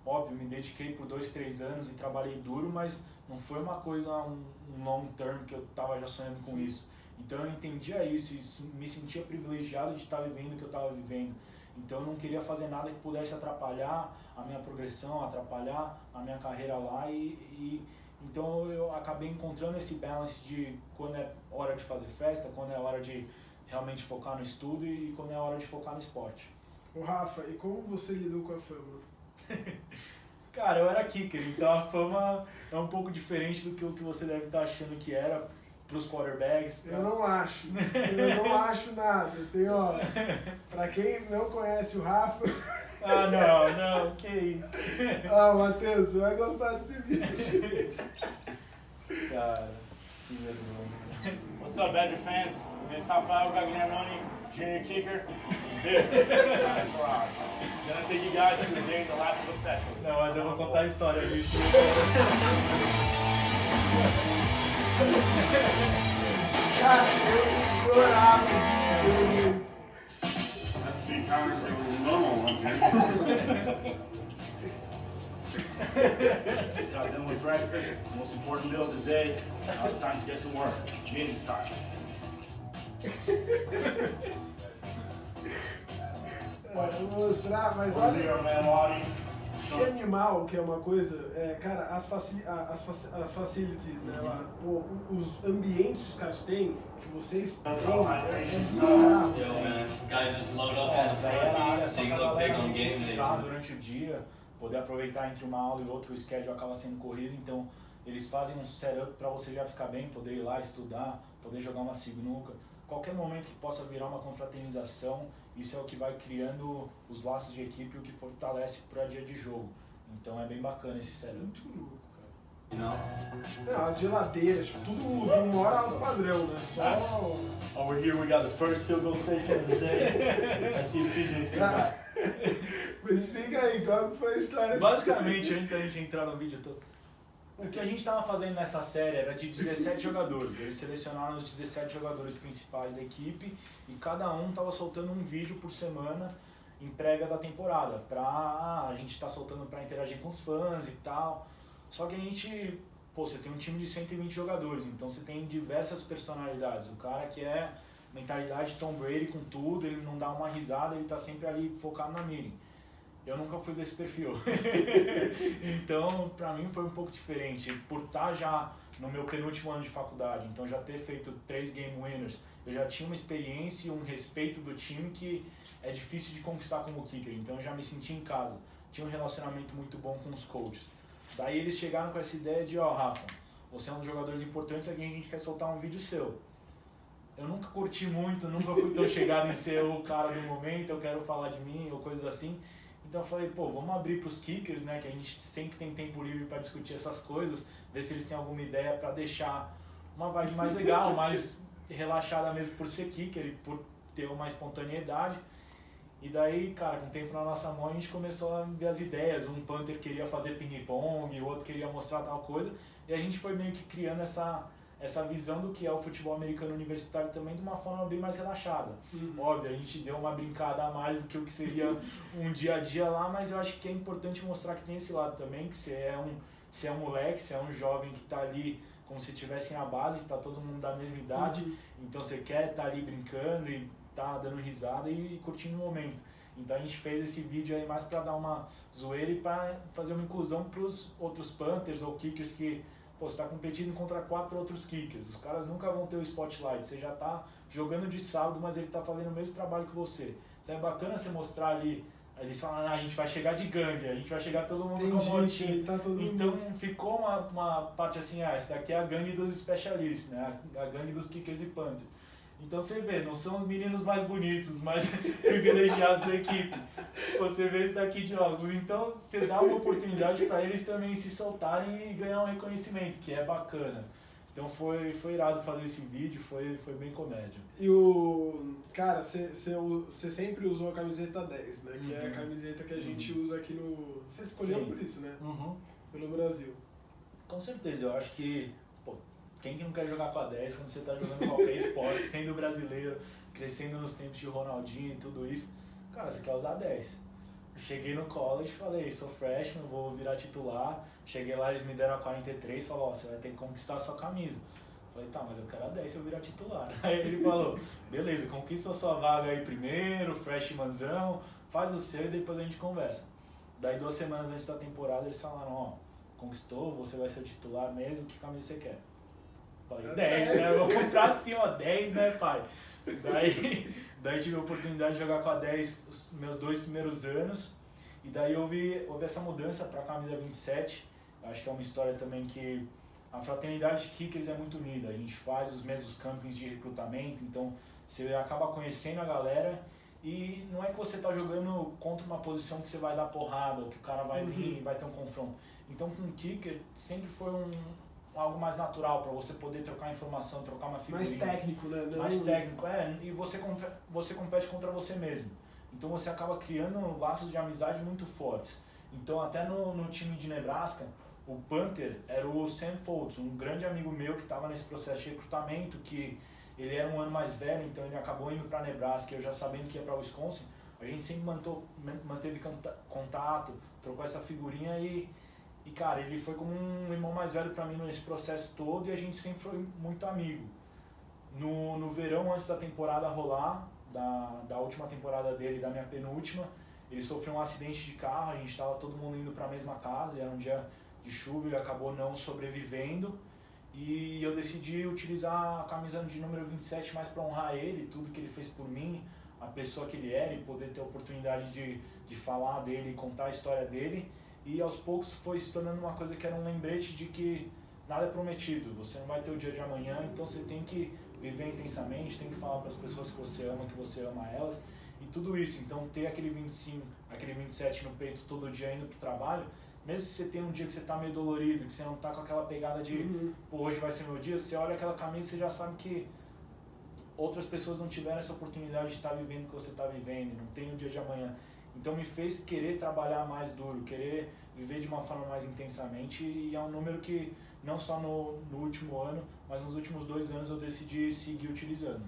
[SPEAKER 3] Óbvio, me dediquei por 2, 3 anos e trabalhei duro, mas não foi uma coisa, um long term que eu estava já sonhando com isso. Então eu entendia isso e me sentia privilegiado de estar vivendo o que eu estava vivendo. Então eu não queria fazer nada que pudesse atrapalhar a minha progressão, atrapalhar a minha carreira lá. Então eu acabei encontrando esse balance de quando é hora de fazer festa, quando é hora de realmente focar no estudo e quando é hora de focar no esporte.
[SPEAKER 1] Ô Rafa, e como você lidou com a fama?
[SPEAKER 3] Cara, eu era kicker, então a fama é um pouco diferente do que o que você deve estar achando que era pros quarterbacks.
[SPEAKER 1] Eu não acho nada. Tem, pra quem não conhece o Rafa...
[SPEAKER 3] não, que isso.
[SPEAKER 1] Matheus, você vai gostar desse vídeo.
[SPEAKER 3] Cara, que vergonha.
[SPEAKER 6] What's up, Badger fans? This is Rafael Gaglianoni, junior kicker. This is Entourage. Gonna take you guys through the day in the life of a specialist.
[SPEAKER 3] Não, mas eu vou contar a história disso.
[SPEAKER 1] Cara, eu chorava de ver isso.
[SPEAKER 6] Let's see, Congress, it was normal one here. Just got done with breakfast. Most important meal of the day. Now it's time to get to work. Meetings time.
[SPEAKER 1] Eu vou mostrar, mas olha que animal que é uma coisa, cara, as facilities, né, lá, os ambientes que os caras têm, que vocês têm, bizarro.
[SPEAKER 3] Essa daí era a área só pra galera ficar durante o dia, poder aproveitar entre uma aula e outra, o schedule acaba sendo corrido, então eles fazem um setup pra você já ficar bem, poder ir lá estudar, poder jogar uma sinuca. Qualquer momento que possa virar uma confraternização, isso é o que vai criando os laços de equipe e o que fortalece para dia de jogo. Então é bem bacana esse setup.
[SPEAKER 1] Muito louco, cara. Não, as geladeiras, tudo de um hora alto padrão, né? Só...
[SPEAKER 6] Over here we got the first field goal station of the day. I see CJ
[SPEAKER 1] Mas explica aí, qual foi a história?
[SPEAKER 3] Basicamente, antes da gente entrar no vídeo, O que a gente estava fazendo nessa série era de 17 jogadores. Eles selecionaram os 17 jogadores principais da equipe e cada um estava soltando um vídeo por semana em prévia da temporada. A gente está soltando para interagir com os fãs e tal. Só que a gente, você tem um time de 120 jogadores, então você tem diversas personalidades. O cara que é mentalidade Tom Brady com tudo, ele não dá uma risada, ele está sempre ali focado na mira. Eu nunca fui desse perfil. Então, pra mim foi um pouco diferente. Por estar já no meu penúltimo ano de faculdade, então já ter feito 3 game winners, eu já tinha uma experiência e um respeito do time que é difícil de conquistar como kicker. Então eu já me senti em casa. Tinha um relacionamento muito bom com os coaches. Daí eles chegaram com essa ideia de, Rafa, você é um dos jogadores importantes, aqui a gente quer soltar um vídeo seu. Eu nunca curti muito, nunca fui tão chegado em ser o cara do momento, eu quero falar de mim ou coisas assim. Então eu falei, vamos abrir para os kickers, né, que a gente sempre tem tempo livre para discutir essas coisas, ver se eles têm alguma ideia para deixar uma vibe mais legal, mais relaxada mesmo por ser kicker e por ter uma espontaneidade. E daí, cara, com o tempo na nossa mão a gente começou a ver as ideias, um punter queria fazer ping-pong, o outro queria mostrar tal coisa, e a gente foi meio que criando essa visão do que é o futebol americano universitário também de uma forma bem mais relaxada. Óbvio, a gente deu uma brincada a mais do que o que seria um dia a dia lá, mas eu acho que é importante mostrar que tem esse lado também, que você é um moleque, você é um jovem que está ali como se estivesse na base, está todo mundo da mesma idade, então você quer estar ali brincando e tá dando risada e curtindo o momento. Então a gente fez esse vídeo aí mais para dar uma zoeira e para fazer uma inclusão para os outros Panthers ou kickers que você está competindo contra 4 outros kickers. Os caras nunca vão ter o spotlight. Você já está jogando de sábado, mas ele está fazendo o mesmo trabalho que você. Então é bacana você mostrar ali. Eles falam, a gente vai chegar de gangue, a gente vai chegar todo mundo como um time.
[SPEAKER 1] Tá todo
[SPEAKER 3] então
[SPEAKER 1] mundo.
[SPEAKER 3] Ficou uma parte assim, essa daqui é a gangue dos specialists, né? A gangue dos kickers e Panthers. Então você vê, não são os meninos mais bonitos, mais privilegiados da equipe. Você vê isso daqui de óculos. Então você dá uma oportunidade para eles também se soltarem e ganhar um reconhecimento, que é bacana. Então foi irado fazer esse vídeo, foi bem comédia.
[SPEAKER 1] E cara, você sempre usou a camiseta 10, né? Que é a camiseta que a gente usa aqui no... Você escolheu por isso, né? Pelo Brasil.
[SPEAKER 3] Com certeza, eu acho que... Quem que não quer jogar com a 10 quando você está jogando qualquer esporte, sendo brasileiro, crescendo nos tempos de Ronaldinho e tudo isso? Cara, você quer usar a 10. Eu cheguei no college, falei, sou freshman, vou virar titular. Cheguei lá, eles me deram a 43, falaram, você vai ter que conquistar a sua camisa. Falei, tá, mas eu quero a 10 se eu virar titular. Aí ele falou, beleza, conquista a sua vaga aí primeiro, freshmanzão, faz o seu e depois a gente conversa. Daí 2 semanas antes da temporada eles falaram, conquistou, você vai ser o titular mesmo, que camisa você quer? Falei, 10, né? Eu vou comprar assim, 10, né, pai? Daí tive a oportunidade de jogar com a 10 os meus 2 primeiros anos. E daí houve essa mudança para a camisa 27. Acho que é uma história também que a fraternidade de kickers é muito unida. A gente faz os mesmos campings de recrutamento, então você acaba conhecendo a galera. E não é que você está jogando contra uma posição que você vai dar porrada, ou que o cara vai vir e vai ter um confronto. Então com o kicker sempre foi algo mais natural para você poder trocar informação, trocar uma figurinha.
[SPEAKER 1] Mais técnico, né?
[SPEAKER 3] Mais técnico, e você compete contra você mesmo. Então você acaba criando laços de amizade muito fortes. Então até no time de Nebraska, o Panther era o Sam Foltz, um grande amigo meu que estava nesse processo de recrutamento, que ele era um ano mais velho, então ele acabou indo para Nebraska, eu já sabendo que ia para Wisconsin, a gente sempre manteve contato, trocou essa figurinha e cara, ele foi como um irmão mais velho para mim nesse processo todo e a gente sempre foi muito amigo. No verão, antes da temporada rolar, da última temporada dele e da minha penúltima, ele sofreu um acidente de carro, a gente estava todo mundo indo para a mesma casa, era um dia de chuva, ele acabou não sobrevivendo e eu decidi utilizar a camisa de número 27 mais para honrar ele, tudo que ele fez por mim, a pessoa que ele era e poder ter a oportunidade de falar dele, contar a história dele. E aos poucos foi se tornando uma coisa que era um lembrete de que nada é prometido, você não vai ter o dia de amanhã, então você tem que viver intensamente, tem que falar para as pessoas que você ama elas e tudo isso. Então ter aquele 25, aquele 27 no peito todo dia indo pro trabalho, mesmo se você tem um dia que você tá meio dolorido, que você não tá com aquela pegada de hoje vai ser meu dia, você olha aquela camisa e você já sabe que outras pessoas não tiveram essa oportunidade de estar vivendo o que você está vivendo, não tem o dia de amanhã. Então me fez querer trabalhar mais duro, querer viver de uma forma mais intensamente, e é um número que não só no último ano, mas nos últimos 2 anos eu decidi seguir utilizando.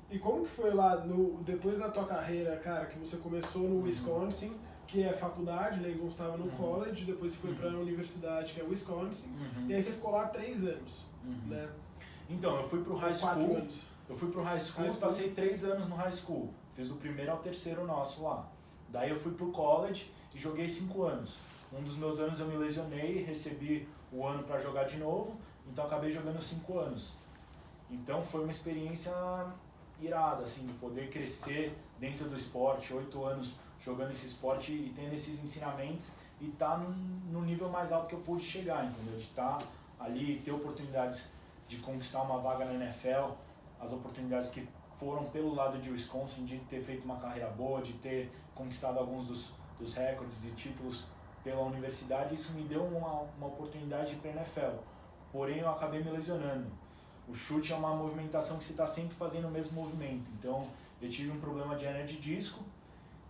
[SPEAKER 1] E como que foi lá, depois da tua carreira, cara, que você começou no Wisconsin, que é faculdade, né? Então você estava no college, depois você foi para a universidade, que é Wisconsin, e aí você ficou lá 3 anos, né?
[SPEAKER 3] Então, eu fui pro high school.
[SPEAKER 1] 4 anos.
[SPEAKER 3] Eu fui pro high school e passei 3 anos no high school. Fiz do primeiro ao terceiro nosso lá. Daí eu fui pro college e joguei 5 anos. Um dos meus anos eu me lesionei, recebi o ano para jogar de novo, então acabei jogando 5 anos. Então foi uma experiência irada, assim, de poder crescer dentro do esporte, 8 anos jogando esse esporte e tendo esses ensinamentos e tá no nível mais alto que eu pude chegar, entendeu? De estar ali, ter oportunidades de conquistar uma vaga na NFL, as oportunidades que foram pelo lado de Wisconsin, de ter feito uma carreira boa, de ter conquistado alguns dos recordes e títulos pela universidade, isso me deu uma oportunidade de ir para a NFL. Porém, eu acabei me lesionando. O chute é uma movimentação que você está sempre fazendo o mesmo movimento. Então, eu tive um problema de hernia de disco,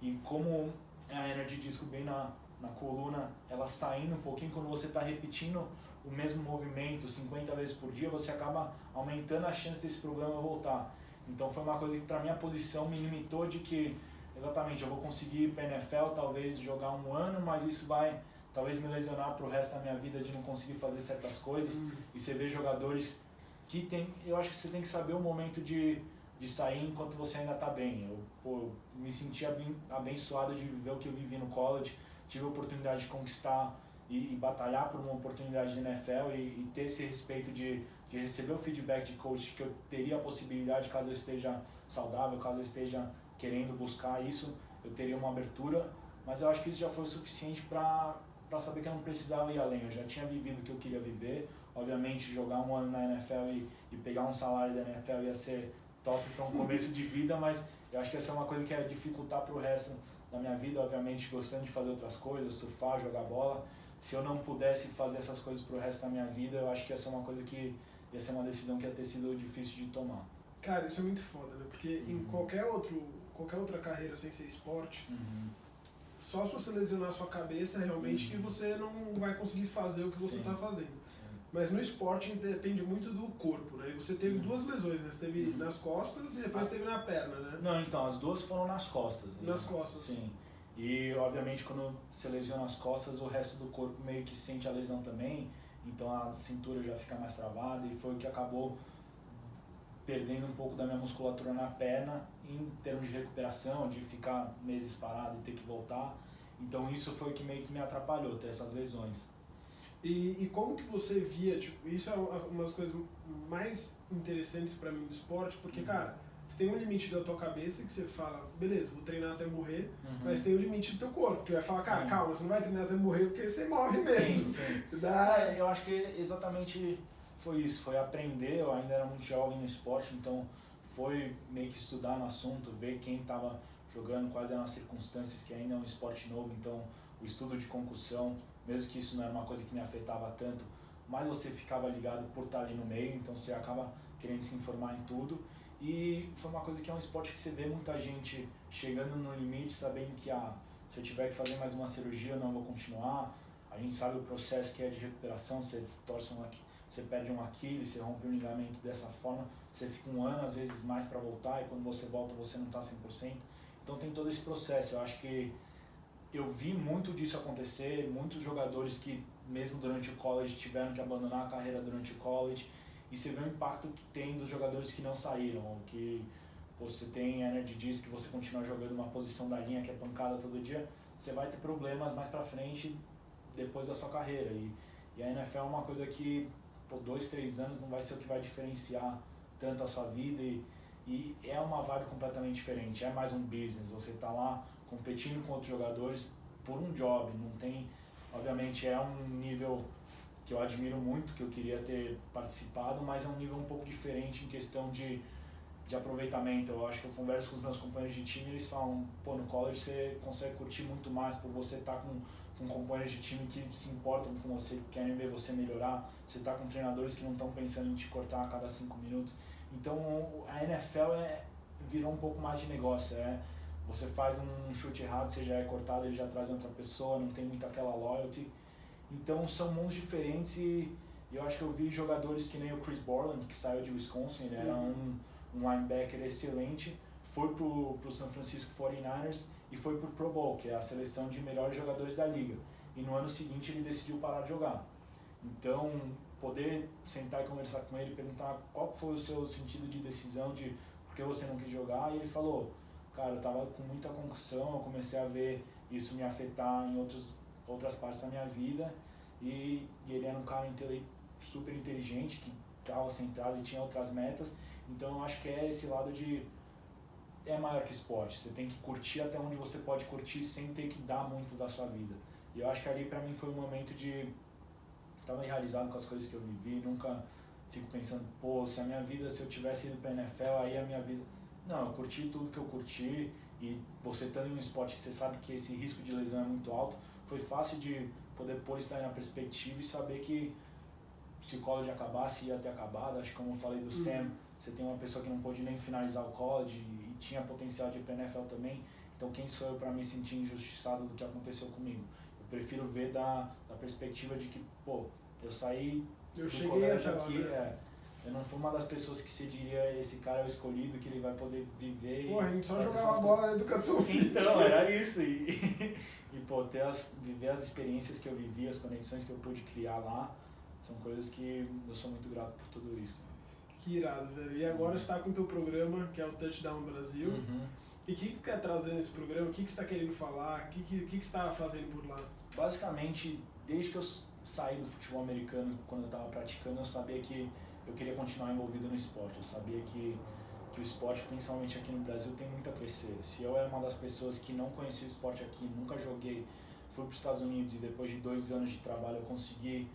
[SPEAKER 3] e como a hernia de disco bem na coluna, ela saindo um pouquinho, quando você está repetindo o mesmo movimento 50 vezes por dia, você acaba aumentando a chance desse problema voltar. Então foi uma coisa que para minha posição me limitou de que, exatamente, eu vou conseguir ir para a NFL, talvez jogar 1 ano, mas isso vai talvez me lesionar para o resto da minha vida de não conseguir fazer certas coisas. E você vê jogadores que eu acho que você tem que saber o momento de sair enquanto você ainda está bem. Eu me senti abençoado de viver o que eu vivi no college, tive a oportunidade de conquistar e batalhar por uma oportunidade de NFL e ter esse respeito de receber o feedback de coach, que eu teria a possibilidade, caso eu esteja saudável, caso eu esteja querendo buscar isso, eu teria uma abertura, mas eu acho que isso já foi o suficiente para saber que eu não precisava ir além. Eu já tinha vivido o que eu queria viver. Obviamente, jogar 1 ano na NFL e pegar um salário da NFL ia ser top para um começo de vida, mas eu acho que essa é uma coisa que ia dificultar para o resto da minha vida, obviamente gostando de fazer outras coisas, surfar, jogar bola. Se eu não pudesse fazer essas coisas pro resto da minha vida, eu acho que ia ser uma coisa que ia ser uma decisão que ia ter sido difícil de tomar.
[SPEAKER 1] Cara, isso é muito foda, né? Porque em qualquer outra carreira sem ser esporte, só se você lesionar a sua cabeça, realmente que você não vai conseguir fazer o que você está fazendo.
[SPEAKER 3] Sim.
[SPEAKER 1] Mas no esporte depende muito do corpo, né? E você teve 2 lesões, né? Você teve nas costas e depois teve na perna, né?
[SPEAKER 3] Não, então, as 2 foram nas costas.
[SPEAKER 1] Nas costas.
[SPEAKER 3] Sim. E, obviamente, quando você lesiona as costas, o resto do corpo meio que sente a lesão também, então a cintura já fica mais travada, e foi o que acabou perdendo um pouco da minha musculatura na perna, em termos de recuperação, de ficar meses parado e ter que voltar. Então isso foi o que meio que me atrapalhou, ter essas lesões.
[SPEAKER 1] E como que você via, tipo, isso é uma das coisas mais interessantes pra mim do esporte, porque, cara, você tem um limite da tua cabeça que você fala, beleza, vou treinar até morrer, mas tem o limite do teu corpo, que vai falar, cara, calma, você não vai treinar até morrer porque você morre mesmo.
[SPEAKER 3] Sim. Eu acho que exatamente foi isso, foi aprender. Eu ainda era muito jovem no esporte, então foi meio que estudar no assunto, ver quem estava jogando, quais eram as circunstâncias, que ainda é um esporte novo, então o estudo de concussão, mesmo que isso não era uma coisa que me afetava tanto, mas você ficava ligado por estar ali no meio, então você acaba querendo se informar em tudo. E foi uma coisa que é um esporte que você vê muita gente chegando no limite, sabendo que se eu tiver que fazer mais uma cirurgia eu não vou continuar. A gente sabe o processo que é de recuperação, você você perde um Aquiles, você rompe um ligamento dessa forma, você fica 1 ano, às vezes mais para voltar, e quando você volta você não está 100%. Então tem todo esse processo. Eu acho que eu vi muito disso acontecer, muitos jogadores que mesmo durante o college tiveram que abandonar a carreira durante o college, e você vê o impacto que tem dos jogadores que não saíram, ou que você tem hernia de disco, que você continua jogando uma posição da linha que é pancada todo dia, você vai ter problemas mais pra frente depois da sua carreira. E a NFL é uma coisa que por 2, 3 anos não vai ser o que vai diferenciar tanto a sua vida, e é uma vibe completamente diferente, é mais um business, você tá lá competindo com outros jogadores por um job, não tem, obviamente é um nível que eu admiro muito, que eu queria ter participado, mas é um nível um pouco diferente em questão de aproveitamento. Eu acho que eu converso com os meus companheiros de time, eles falam, pô, no college você consegue curtir muito mais por você estar com companheiros de time que se importam com você, que querem ver você melhorar, você tá com treinadores que não estão pensando em te cortar a cada 5 minutos. Então a NFL virou um pouco mais de negócio, você faz um chute errado, você já é cortado, ele já traz outra pessoa, não tem muito aquela loyalty. Então são mundos diferentes e eu acho que eu vi jogadores que nem o Chris Borland, que saiu de Wisconsin, ele era um linebacker excelente, foi pro San Francisco 49ers e foi pro Pro Bowl, que é a seleção de melhores jogadores da liga. E no ano seguinte ele decidiu parar de jogar. Então, poder sentar e conversar com ele, perguntar qual foi o seu sentido de decisão, de por que você não quis jogar, e ele falou, cara, eu tava com muita concussão, eu comecei a ver isso me afetar em outras partes da minha vida, e ele era um cara super inteligente, que estava centrado e tinha outras metas, então eu acho que é esse lado de é maior que esporte, você tem que curtir até onde você pode curtir sem ter que dar muito da sua vida. E eu acho que ali pra mim foi um momento de estava realizado com as coisas que eu vivi, nunca fico pensando, pô, se eu tivesse ido pra NFL, aí a minha vida... Não, eu curti tudo que eu curti, e você estando em um esporte que você sabe que esse risco de lesão é muito alto, foi fácil de poder pôr isso aí na perspectiva e saber que se o college acabasse, ia ter acabado. Acho que como eu falei do Sam, você tem uma pessoa que não pôde nem finalizar o college e tinha potencial de ir pra NFL também, então quem sou eu pra me sentir injustiçado do que aconteceu comigo? Eu prefiro ver da perspectiva de que, pô, eu saí
[SPEAKER 1] do
[SPEAKER 3] colégio aqui, eu não fui uma das pessoas que se diria esse cara é o escolhido, que ele vai poder viver.
[SPEAKER 1] Pô, a gente só jogava bola na educação física.
[SPEAKER 3] Então, era isso. E pô, viver as experiências que eu vivi, as conexões que eu pude criar lá, são coisas que eu sou muito grato por tudo isso.
[SPEAKER 1] Que irado, velho. E agora você tá com o teu programa, que é o Touchdown Brasil. E o que você quer trazer nesse programa? O que você está querendo falar? O que você está fazendo por lá?
[SPEAKER 3] Basicamente, desde que eu saí do futebol americano, quando eu estava praticando, eu sabia que eu queria continuar envolvido no esporte. Eu sabia que o esporte, principalmente aqui no Brasil, tem muito a crescer. Se eu era uma das pessoas que não conhecia o esporte aqui, nunca joguei, fui para os Estados Unidos e depois de 2 anos de trabalho eu consegui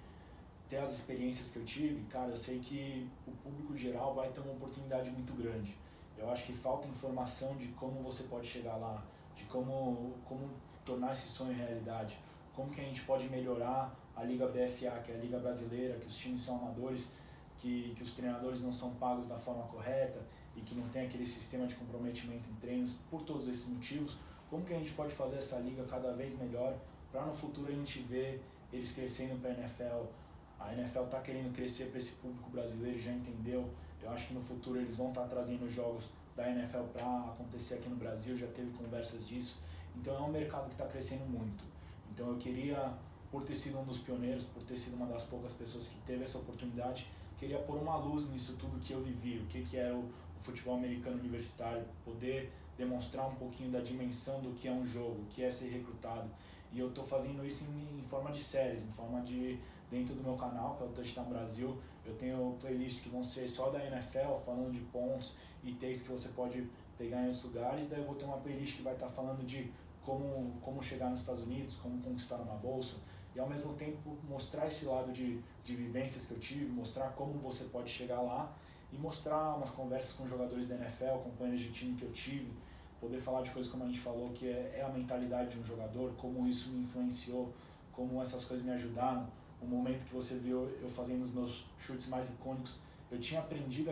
[SPEAKER 3] ter as experiências que eu tive, cara, eu sei que o público geral vai ter uma oportunidade muito grande. Eu acho que falta informação de como você pode chegar lá, de como tornar esse sonho realidade, como que a gente pode melhorar a Liga BFA, que é a Liga Brasileira, que os times são amadores, que os treinadores não são pagos da forma correta e que não tem aquele sistema de comprometimento em treinos, por todos esses motivos, como que a gente pode fazer essa liga cada vez melhor para no futuro a gente ver eles crescendo para a NFL. A NFL está querendo crescer para esse público brasileiro, já entendeu. Eu acho que no futuro eles vão estar trazendo jogos da NFL para acontecer aqui no Brasil, já teve conversas disso. Então é um mercado que está crescendo muito. Então eu queria, por ter sido um dos pioneiros, por ter sido uma das poucas pessoas que teve essa oportunidade, queria pôr uma luz nisso tudo que eu vivi, o que era o futebol americano universitário, poder demonstrar um pouquinho da dimensão do que é um jogo, o que é ser recrutado. E eu estou fazendo isso em forma de séries, em forma de... Dentro do meu canal, que é o Touchdown Brasil, eu tenho playlists que vão ser só da NFL, falando de pontos e takes que você pode pegar em outros lugares. Daí eu vou ter uma playlist que vai estar falando de como chegar nos Estados Unidos, como conquistar uma bolsa. E ao mesmo tempo mostrar esse lado de vivências que eu tive, mostrar como você pode chegar lá e mostrar umas conversas com jogadores da NFL, companheiros de time que eu tive, poder falar de coisas como a gente falou, que é a mentalidade de um jogador, como isso me influenciou, como essas coisas me ajudaram. O momento que você viu eu fazendo os meus chutes mais icônicos, eu tinha aprendido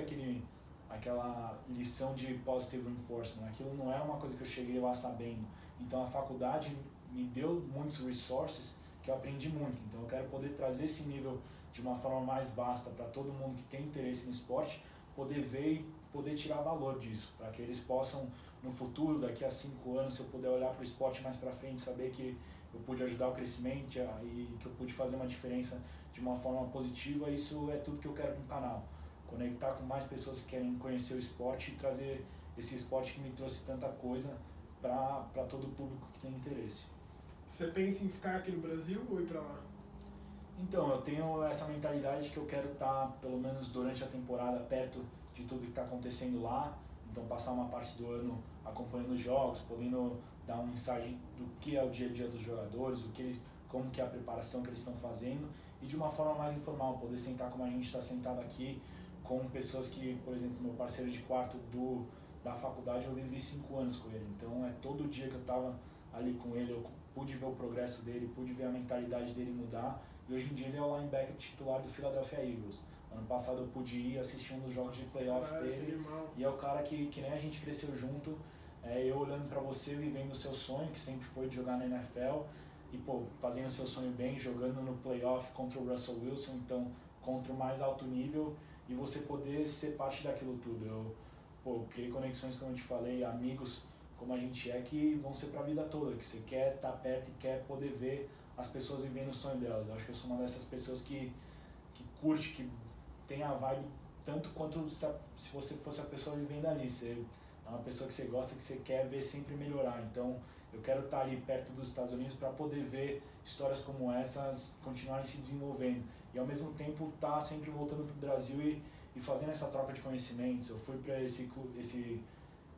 [SPEAKER 3] aquela lição de positive reinforcement. Aquilo não era uma coisa que eu cheguei lá sabendo. Então a faculdade me deu muitos resources que eu aprendi muito. Então eu quero poder trazer esse nível de uma forma mais vasta para todo mundo que tem interesse no esporte, poder ver e poder tirar valor disso, para que eles possam, no futuro, daqui a 5 anos, se eu puder olhar para o esporte mais para frente, saber que eu pude ajudar o crescimento e que eu pude fazer uma diferença de uma forma positiva. Isso é tudo que eu quero com o canal. Conectar com mais pessoas que querem conhecer o esporte e trazer esse esporte que me trouxe tanta coisa para todo o público que tem interesse.
[SPEAKER 1] Você pensa em ficar aqui no Brasil ou ir para lá?
[SPEAKER 3] Então, eu tenho essa mentalidade que eu quero estar, pelo menos durante a temporada, perto de tudo que está acontecendo lá. Então, passar uma parte do ano acompanhando os jogos, podendo dar um insight do que é o dia a dia dos jogadores, como que é a preparação que eles estão fazendo, e de uma forma mais informal, poder sentar como a gente está sentado aqui, com pessoas que, por exemplo, meu parceiro de quarto da faculdade, eu vivi 5 anos com ele. Então é todo dia que eu estava ali com ele, eu pude ver o progresso dele, pude ver a mentalidade dele mudar, e hoje em dia ele é o linebacker titular do Philadelphia Eagles. Ano passado eu pude ir assistir um dos jogos de playoffs dele, e é o cara que nem a gente cresceu junto. eu olhando para você, vivendo o seu sonho, que sempre foi de jogar na NFL, e pô, fazendo o seu sonho bem, jogando no playoff contra o Russell Wilson, então contra o mais alto nível, e você poder ser parte daquilo tudo. Eu criei conexões, como eu te falei, amigos como a gente que vão ser para a vida toda, que você quer estar perto e quer poder ver as pessoas vivendo o sonho delas. Eu acho que eu sou uma dessas pessoas que curte, que tem a vibe tanto quanto se você fosse a pessoa vivendo ali. Você é uma pessoa que você gosta, que você quer ver sempre melhorar. Então, eu quero estar ali perto dos Estados Unidos para poder ver histórias como essas continuarem se desenvolvendo. E, ao mesmo tempo, estar sempre voltando para o Brasil e fazendo essa troca de conhecimentos. Eu fui para esse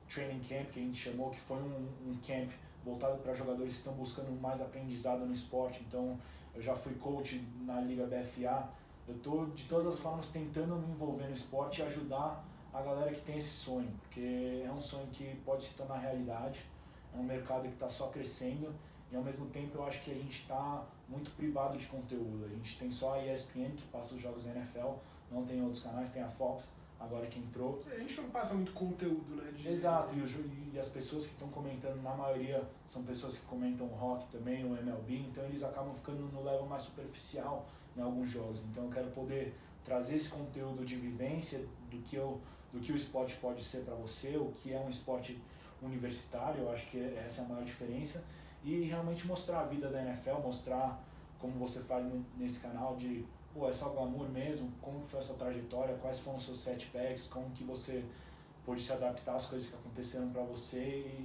[SPEAKER 3] training camp, que a gente chamou, que foi um camp voltado para jogadores que estão buscando mais aprendizado no esporte. Então, eu já fui coach na Liga BFA. Eu estou, de todas as formas, tentando me envolver no esporte e ajudar a galera que tem esse sonho, porque é um sonho que pode se tornar realidade, é um mercado que está só crescendo e, ao mesmo tempo, eu acho que a gente está muito privado de conteúdo. A gente tem só a ESPN, que passa os jogos da NFL, não tem outros canais, tem a Fox, agora que entrou.
[SPEAKER 1] A gente não passa muito conteúdo, né?
[SPEAKER 3] Exato, e as pessoas que estão comentando, na maioria, são pessoas que comentam o rock também, o MLB, então eles acabam ficando no level mais superficial em alguns jogos. Então eu quero poder trazer esse conteúdo de vivência do que o esporte pode ser para você, o que é um esporte universitário. Eu acho que essa é a maior diferença, e realmente mostrar a vida da NFL, mostrar como você faz nesse canal de, é só glamour mesmo, como foi a sua trajetória, quais foram os seus setbacks, como que você pôde se adaptar às coisas que aconteceram para você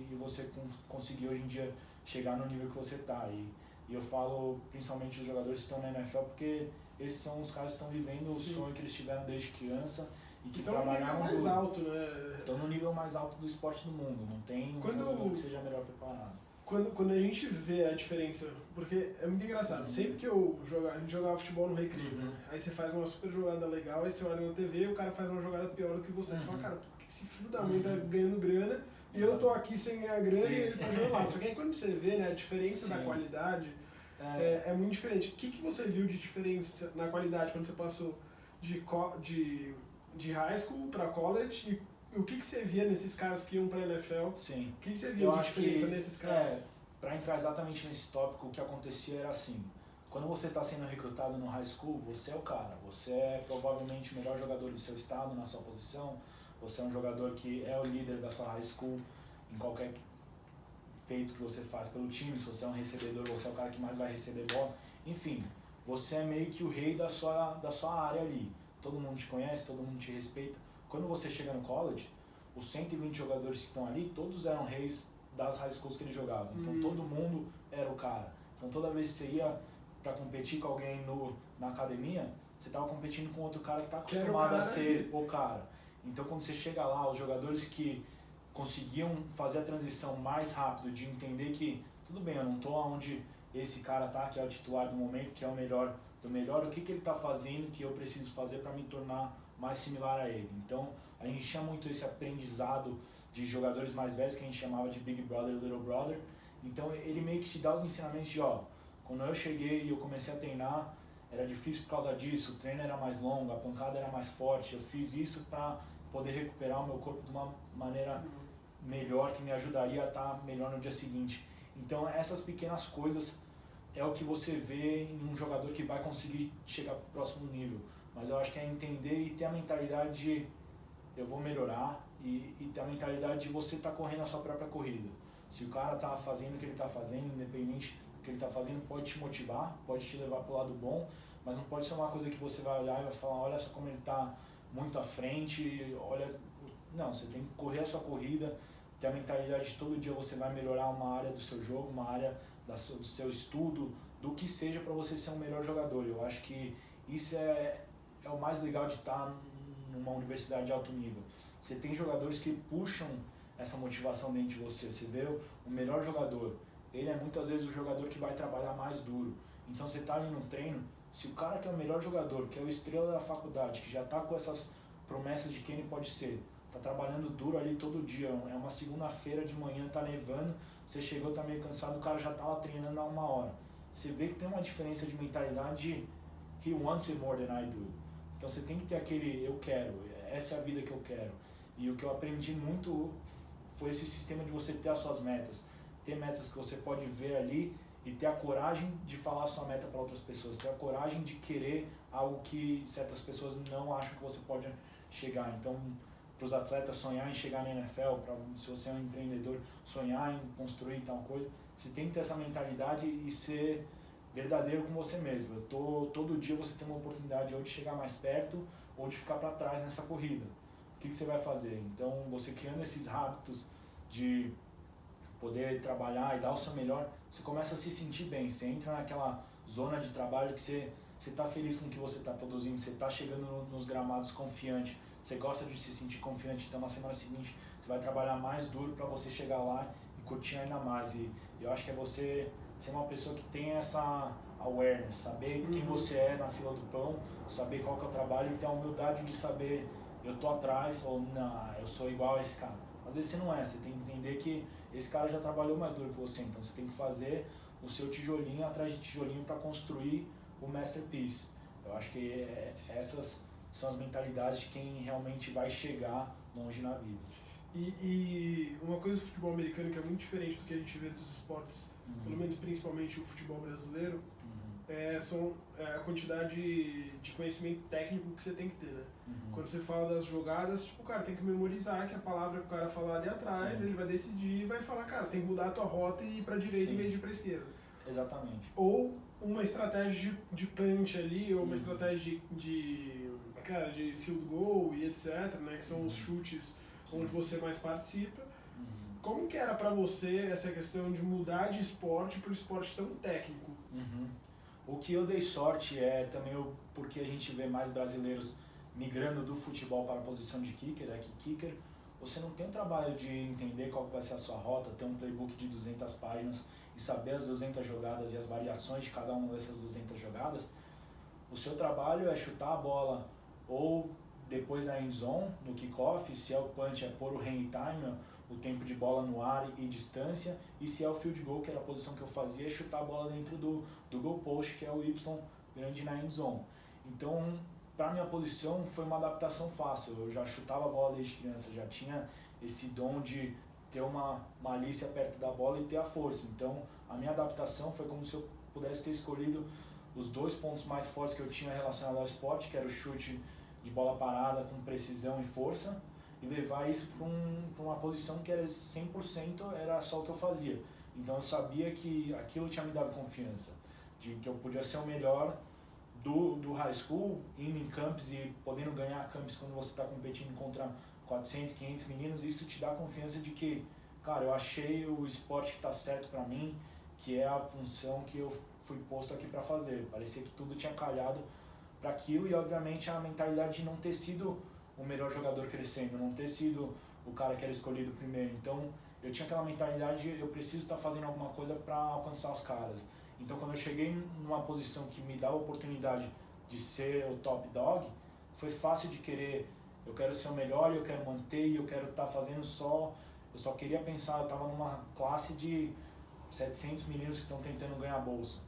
[SPEAKER 3] e você conseguiu hoje em dia chegar no nível que você está. E eu falo principalmente os jogadores que estão na NFL, porque esses são os caras que estão vivendo o sonho que eles tiveram desde criança e que trabalharam
[SPEAKER 1] no nível mais alto, né?
[SPEAKER 3] Estão no nível mais alto do esporte do mundo, não tem um jogador que seja melhor preparado.
[SPEAKER 1] Quando a gente vê a diferença, porque é muito engraçado, sempre que a gente jogava futebol no recreio, né? Aí você faz uma super jogada legal, aí você olha na TV e o cara faz uma jogada pior do que você. Você fala, cara, por que esse filho da mãe tá ganhando grana e eu tô aqui sem ganhar grana e ele tá jogando lá? Só que aí quando você vê, né, a diferença da qualidade é muito diferente. O que você viu de diferença na qualidade quando você passou de high school para college, e o que você via nesses caras que iam para a NFL?
[SPEAKER 3] Sim.
[SPEAKER 1] O que você via de diferença nesses caras?
[SPEAKER 3] Para entrar exatamente nesse tópico, o que acontecia era assim: quando você está sendo recrutado no high school, você é o cara, você é provavelmente o melhor jogador do seu estado na sua posição, você é um jogador que é o líder da sua high school em qualquer feito que você faz pelo time. Se você é um recebedor, você é o cara que mais vai receber bola. Enfim, você é meio que o rei da sua área ali. Todo mundo te conhece, todo mundo te respeita. Quando você chega no college, os 120 jogadores que estão ali, todos eram reis das high schools que eles jogavam. Então todo mundo era o cara. Então toda vez que você ia para competir com alguém na academia, você estava competindo com outro cara que está acostumado a ser o cara. Então quando você chega lá, os jogadores que conseguiam fazer a transição mais rápido, de entender que, tudo bem, eu não estou onde esse cara tá, que é o titular do momento, que é o melhor do melhor, o que ele está fazendo que eu preciso fazer para me tornar mais similar a ele. Então a gente chama muito esse aprendizado de jogadores mais velhos, que a gente chamava de Big Brother, Little Brother. Então ele meio que te dá os ensinamentos de, quando eu cheguei e eu comecei a treinar, era difícil por causa disso, o treino era mais longo, a pancada era mais forte, eu fiz isso para poder recuperar o meu corpo de uma maneira melhor, que me ajudaria a estar melhor no dia seguinte. Então essas pequenas coisas é o que você vê em um jogador que vai conseguir chegar para o próximo nível. Mas eu acho que é entender e ter a mentalidade de eu vou melhorar, e ter a mentalidade de você estar correndo a sua própria corrida. Se o cara está fazendo o que ele está fazendo, independente do que ele está fazendo, pode te motivar, pode te levar para o lado bom, mas não pode ser uma coisa que você vai olhar e vai falar, olha só como ele está muito à frente, olha... Não, você tem que correr a sua corrida, ter a mentalidade de todo dia você vai melhorar uma área do seu jogo, uma área do seu estudo, do que seja, para você ser um melhor jogador. Eu acho que isso é o mais legal de estar numa universidade de alto nível. Você tem jogadores que puxam essa motivação dentro de você. Você vê o melhor jogador, ele é muitas vezes o jogador que vai trabalhar mais duro. Então você está ali no treino, se o cara que é o melhor jogador, que é o estrela da faculdade, que já está com essas promessas de quem ele pode ser, está trabalhando duro ali todo dia, é uma segunda-feira de manhã, está nevando, você chegou, está meio cansado, o cara já está lá treinando há 1 hora. Você vê que tem uma diferença de mentalidade, he wants it more than I do. Então você tem que ter aquele, eu quero, essa é a vida que eu quero. E o que eu aprendi muito foi esse sistema de você ter as suas metas. Ter metas que você pode ver ali e ter a coragem de falar a sua meta para outras pessoas. Ter a coragem de querer algo que certas pessoas não acham que você pode chegar. Então, para os atletas sonhar em chegar na NFL, se você é um empreendedor, sonhar em construir tal coisa, você tem que ter essa mentalidade e ser verdadeiro com você mesmo. Todo dia você tem uma oportunidade ou de chegar mais perto ou de ficar para trás nessa corrida. O que você vai fazer? Então, você criando esses hábitos de poder trabalhar e dar o seu melhor, você começa a se sentir bem. Você entra naquela zona de trabalho que você está feliz com o que você está produzindo, você está chegando nos gramados confiante, você gosta de se sentir confiante, então na semana seguinte você vai trabalhar mais duro para você chegar lá e curtir ainda mais. E eu acho que é você ser uma pessoa que tem essa awareness, saber quem você é na fila do pão, saber qual que é o trabalho e ter a humildade de saber eu tô atrás ou não, eu sou igual a esse cara. Às vezes você não é, você tem que entender que esse cara já trabalhou mais duro que você, então você tem que fazer o seu tijolinho atrás de tijolinho para construir o masterpiece. Eu acho que essas são as mentalidades de quem realmente vai chegar longe na vida.
[SPEAKER 1] E uma coisa do futebol americano que é muito diferente do que a gente vê dos esportes, pelo menos principalmente o futebol brasileiro, são a quantidade de conhecimento técnico que você tem que ter, né? Quando você fala das jogadas, tipo, o cara tem que memorizar que a palavra que o cara falar ali atrás, ele vai decidir e vai falar, cara, você tem que mudar a tua rota e ir pra direita em vez de ir pra esquerda.
[SPEAKER 3] Exatamente.
[SPEAKER 1] Ou uma estratégia de punch ali, ou uma estratégia de field goal e etc, né, que são os chutes onde você mais participa. Como que era pra você essa questão de mudar de esporte para um esporte tão técnico?
[SPEAKER 3] O que eu dei sorte é também porque a gente vê mais brasileiros migrando do futebol para a posição de kicker, que kicker, você não tem o trabalho de entender qual vai ser a sua rota, ter um playbook de 200 páginas e saber as 200 jogadas e as variações de cada uma dessas 200 jogadas. O seu trabalho é chutar a bola ou depois da end zone, no kickoff, se é o punch é pôr o hang time, o tempo de bola no ar e distância, e se é o field goal, que era a posição que eu fazia, é chutar a bola dentro do goal post, que é o Y grande na end zone. Então, para minha posição foi uma adaptação fácil, eu já chutava a bola desde criança, já tinha esse dom de ter uma malícia perto da bola e ter a força. Então, a minha adaptação foi como se eu pudesse ter escolhido os 2 pontos mais fortes que eu tinha relacionado ao esporte, que era o chute de bola parada com precisão e força, e levar isso para uma posição que era 100%, era só o que eu fazia. Então eu sabia que aquilo tinha me dado confiança, de que eu podia ser o melhor do high school, indo em campos e podendo ganhar campos quando você está competindo contra 400, 500 meninos. Isso te dá confiança de que, cara, eu achei o esporte que está certo para mim, que é a função que eu fui posto aqui para fazer. Parecia que tudo tinha calhado para aquilo e, obviamente, a mentalidade de não ter sido o melhor jogador crescendo, não ter sido o cara que era escolhido primeiro. Então, eu tinha aquela mentalidade de eu preciso estar fazendo alguma coisa para alcançar os caras. Então, quando eu cheguei numa posição que me dava a oportunidade de ser o top dog, foi fácil de querer, eu quero ser o melhor, eu quero manter, eu quero estar fazendo eu só queria pensar, eu estava numa classe de 700 meninos que estão tentando ganhar a bolsa.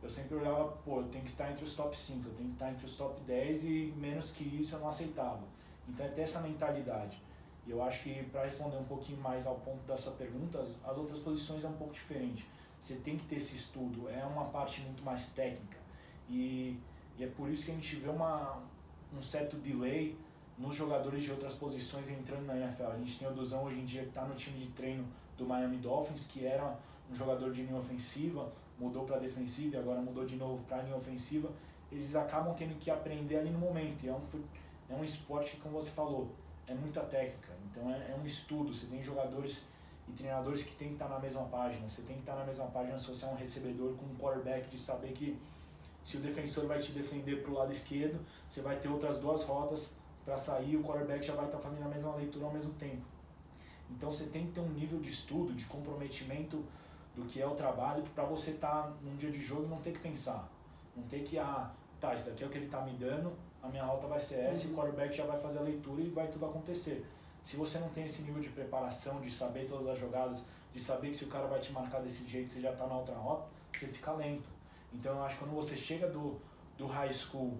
[SPEAKER 3] Eu sempre olhava, eu tenho que estar entre os top 5, eu tenho que estar entre os top 10 e menos que isso eu não aceitava. Então é ter essa mentalidade. E eu acho que, para responder um pouquinho mais ao ponto da sua pergunta, as outras posições é um pouco diferente. Você tem que ter esse estudo, é uma parte muito mais técnica. E é por isso que a gente vê um certo delay nos jogadores de outras posições entrando na NFL. A gente tem o Duzão hoje em dia que está no time de treino do Miami Dolphins, que era um jogador de linha ofensiva, mudou para defensiva e agora mudou de novo para linha ofensiva. Eles acabam tendo que aprender ali no momento. E é um esporte que, como você falou, é muita técnica. Então é um estudo. Você tem jogadores e treinadores que tem que estar na mesma página. Você tem que estar na mesma página se você é um recebedor com um quarterback, de saber que se o defensor vai te defender para o lado esquerdo, você vai ter outras 2 rotas para sair, o quarterback já vai estar fazendo a mesma leitura ao mesmo tempo. Então você tem que ter um nível de estudo, de comprometimento do que é o trabalho, para você estar num dia de jogo e não ter que pensar. Não ter que, isso daqui é o que ele está me dando, a minha rota vai ser essa, e o quarterback já vai fazer a leitura e vai tudo acontecer. Se você não tem esse nível de preparação, de saber todas as jogadas, de saber que se o cara vai te marcar desse jeito, você já está na outra rota, você fica lento. Então eu acho que quando você chega do high school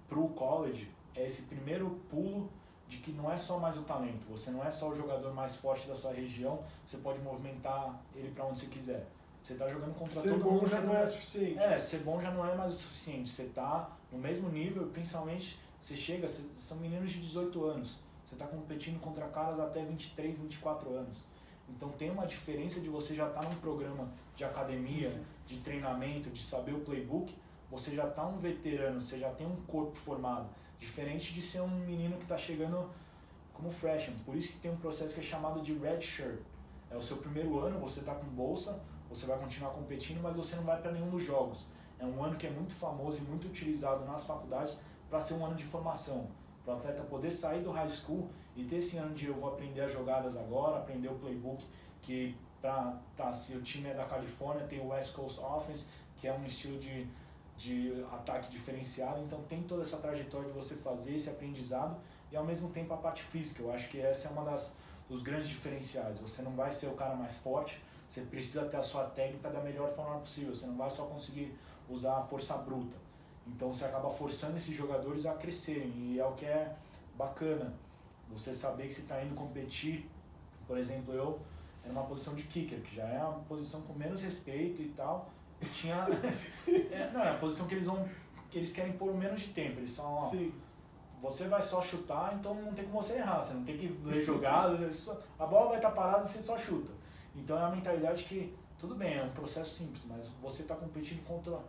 [SPEAKER 3] pro college, é esse primeiro pulo de que não é só mais o talento, você não é só o jogador mais forte da sua região, você pode movimentar ele para onde você quiser. Você está jogando contra todo mundo.
[SPEAKER 1] Ser bom já não é suficiente.
[SPEAKER 3] Ser bom já não é mais o suficiente. Você está no mesmo nível, principalmente você chega, são meninos de 18 anos. Você está competindo contra caras até 23, 24 anos. Então tem uma diferença de você já estar num programa de academia, de treinamento, de saber o playbook. Você já está um veterano, você já tem um corpo formado. Diferente de ser um menino que está chegando como freshman. Por isso que tem um processo que é chamado de red shirt. É o seu primeiro ano, você está com bolsa, você vai continuar competindo, mas você não vai para nenhum dos jogos. É um ano que é muito famoso e muito utilizado nas faculdades para ser um ano de formação. Para o atleta poder sair do high school e ter esse ano de eu vou aprender as jogadas agora, aprender o playbook, que se o time é da Califórnia, tem o West Coast Offense, que é um estilo de ataque diferenciado, então tem toda essa trajetória de você fazer esse aprendizado e ao mesmo tempo a parte física. Eu acho que essa é uma dos grandes diferenciais. Você não vai ser o cara mais forte, você precisa ter a sua técnica da melhor forma possível, você não vai só conseguir usar a força bruta. Então você acaba forçando esses jogadores a crescerem e é o que é bacana. Você saber que você está indo competir, por exemplo, eu era uma posição de kicker, que já é uma posição com menos respeito e tal, e tinha... não, é a posição que eles querem pôr menos de tempo, eles falam, ó,
[SPEAKER 1] Sim.
[SPEAKER 3] Você vai só chutar, então não tem como você errar, você não tem que ler jogadas, a bola vai estar parada, você só chuta. Então é a mentalidade que, tudo bem, é um processo simples, mas você está competindo contra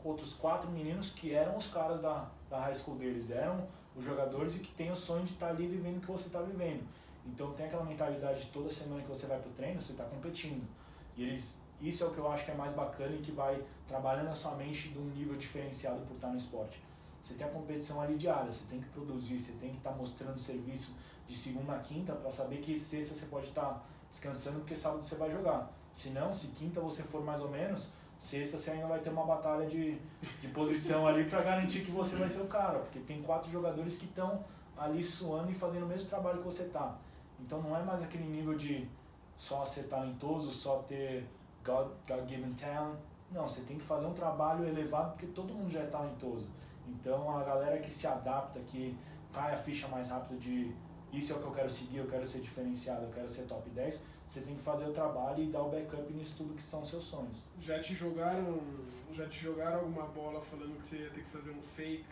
[SPEAKER 3] outros 4 meninos que eram os caras da high school deles, eram os jogadores e que têm o sonho de estar ali vivendo o que você está vivendo. Então tem aquela mentalidade de toda semana que você vai pro treino, você está competindo. E isso é o que eu acho que é mais bacana e que vai trabalhando a sua mente de um nível diferenciado por estar no esporte. Você tem a competição ali diária, você tem que produzir, você tem que estar mostrando serviço de segunda a quinta para saber que sexta você pode estar descansando porque sábado você vai jogar. Se não, se quinta você for mais ou menos, sexta você ainda vai ter uma batalha de posição ali para garantir que você vai ser o cara, porque tem 4 jogadores que estão ali suando e fazendo o mesmo trabalho que você tá. Então não é mais aquele nível de só ser talentoso, só ter God-given talent. Não, você tem que fazer um trabalho elevado porque todo mundo já é talentoso. Então a galera que se adapta, que cai a ficha mais rápido de isso é o que eu quero seguir, eu quero ser diferenciado, eu quero ser top 10, você tem que fazer o trabalho e dar o backup nisso tudo que são seus sonhos.
[SPEAKER 1] Já te jogaram alguma bola falando que você ia ter que fazer um fake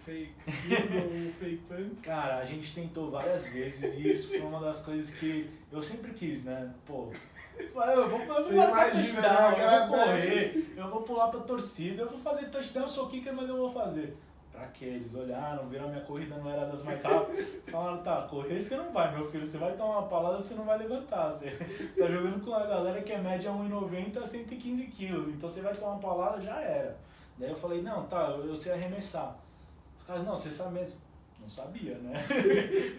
[SPEAKER 1] field ou um fake punt?
[SPEAKER 3] Cara, a gente tentou várias vezes e isso foi uma das coisas que eu sempre quis, né? Pô, eu vou pular touchdown, eu vou correr, eu vou pular pra torcida, eu vou fazer touchdown, eu sou kicker, mas eu vou fazer. Pra quê? Eles olharam, viram a minha corrida não era das mais rápidas, falaram, tá, correr você não vai, meu filho, você vai tomar uma palada, você não vai levantar, você tá jogando com a galera que é média 1,90 a 115 quilos, então você vai tomar uma palada, já era. Daí eu falei, não, tá, eu sei arremessar. Os caras, não, você sabe mesmo. Não sabia, né?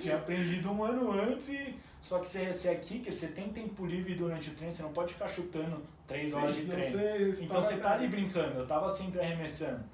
[SPEAKER 3] Tinha aprendido um ano antes, só que você é kicker, você tem tempo livre durante o treino, você não pode ficar chutando 3 horas de treino. Então você tá ali brincando, eu tava sempre arremessando.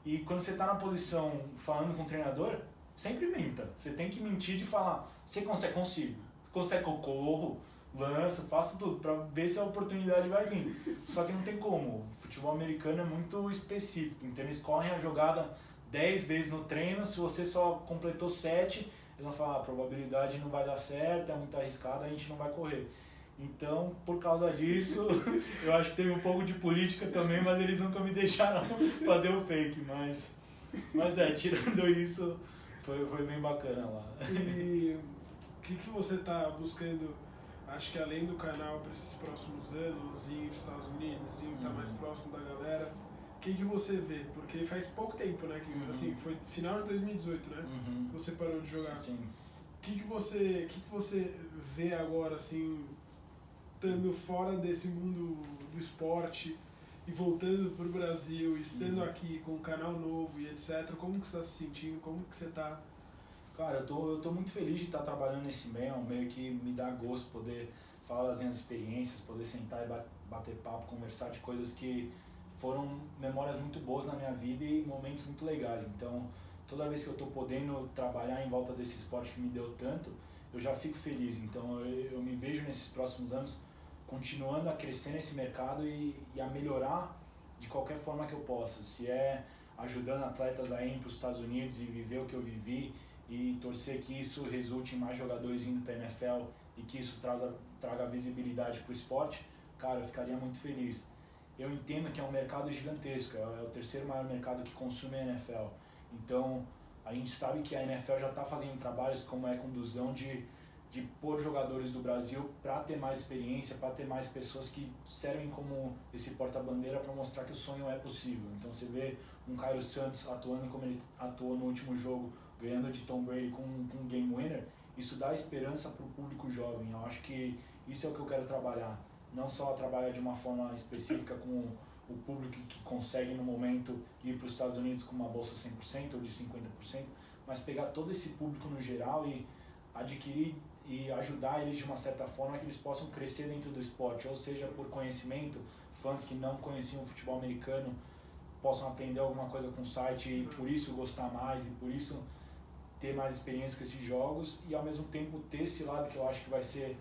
[SPEAKER 3] E quando você tá na posição falando com o treinador, sempre minta. Você tem que mentir de falar, você consegue, consigo. Consegue que eu corro, lanço, faço tudo, pra ver se a oportunidade vai vir. Só que não tem como. O futebol americano é muito específico, então eles correm a jogada 10 vezes no treino, se você só completou 7, eles vão falar, a probabilidade não vai dar certo, é muito arriscado, a gente não vai correr. Então, por causa disso, eu acho que teve um pouco de política também, mas eles nunca me deixaram fazer o fake, mas tirando isso, foi bem bacana lá.
[SPEAKER 1] E o que você está buscando, acho que além do canal para esses próximos anos, ir para os Estados Unidos, ir estar mais próximo da galera, o que você vê? Porque faz pouco tempo, né? Que, assim, foi final de 2018, né? Você parou de jogar.
[SPEAKER 3] Sim.
[SPEAKER 1] O que você vê agora, assim, estando fora desse mundo do esporte e voltando para o Brasil, estando aqui com um canal novo e etc. Como que você está se sentindo? Como que você está?
[SPEAKER 3] Cara, eu tô muito feliz de estar trabalhando nesse meio, é um meio que me dá gosto poder falar das minhas experiências, poder sentar e bater papo, conversar de coisas que foram memórias muito boas na minha vida e momentos muito legais. Então, toda vez que eu estou podendo trabalhar em volta desse esporte que me deu tanto, eu já fico feliz. Então, eu me vejo nesses próximos anos continuando a crescer nesse mercado e a melhorar de qualquer forma que eu possa. Se é ajudando atletas a ir para os Estados Unidos e viver o que eu vivi e torcer que isso resulte em mais jogadores indo para a NFL e que isso traga visibilidade para o esporte, cara, eu ficaria muito feliz. Eu entendo que é um mercado gigantesco, é o terceiro maior mercado que consome a NFL. Então, a gente sabe que a NFL já está fazendo trabalhos como é a condução de pôr jogadores do Brasil para ter mais experiência, para ter mais pessoas que servem como esse porta-bandeira para mostrar que o sonho é possível. Então você vê um Cairo Santos atuando como ele atuou no último jogo, ganhando de Tom Brady com um game winner, isso dá esperança para o público jovem. Eu acho que isso é o que eu quero trabalhar. Não só trabalhar de uma forma específica com o público que consegue no momento ir para os Estados Unidos com uma bolsa 100% ou de 50%, mas pegar todo esse público no geral e adquirir e ajudar eles de uma certa forma que eles possam crescer dentro do esporte, ou seja, por conhecimento, fãs que não conheciam o futebol americano possam aprender alguma coisa com o site e por isso gostar mais e por isso ter mais experiência com esses jogos e ao mesmo tempo ter esse lado que eu acho que vai ser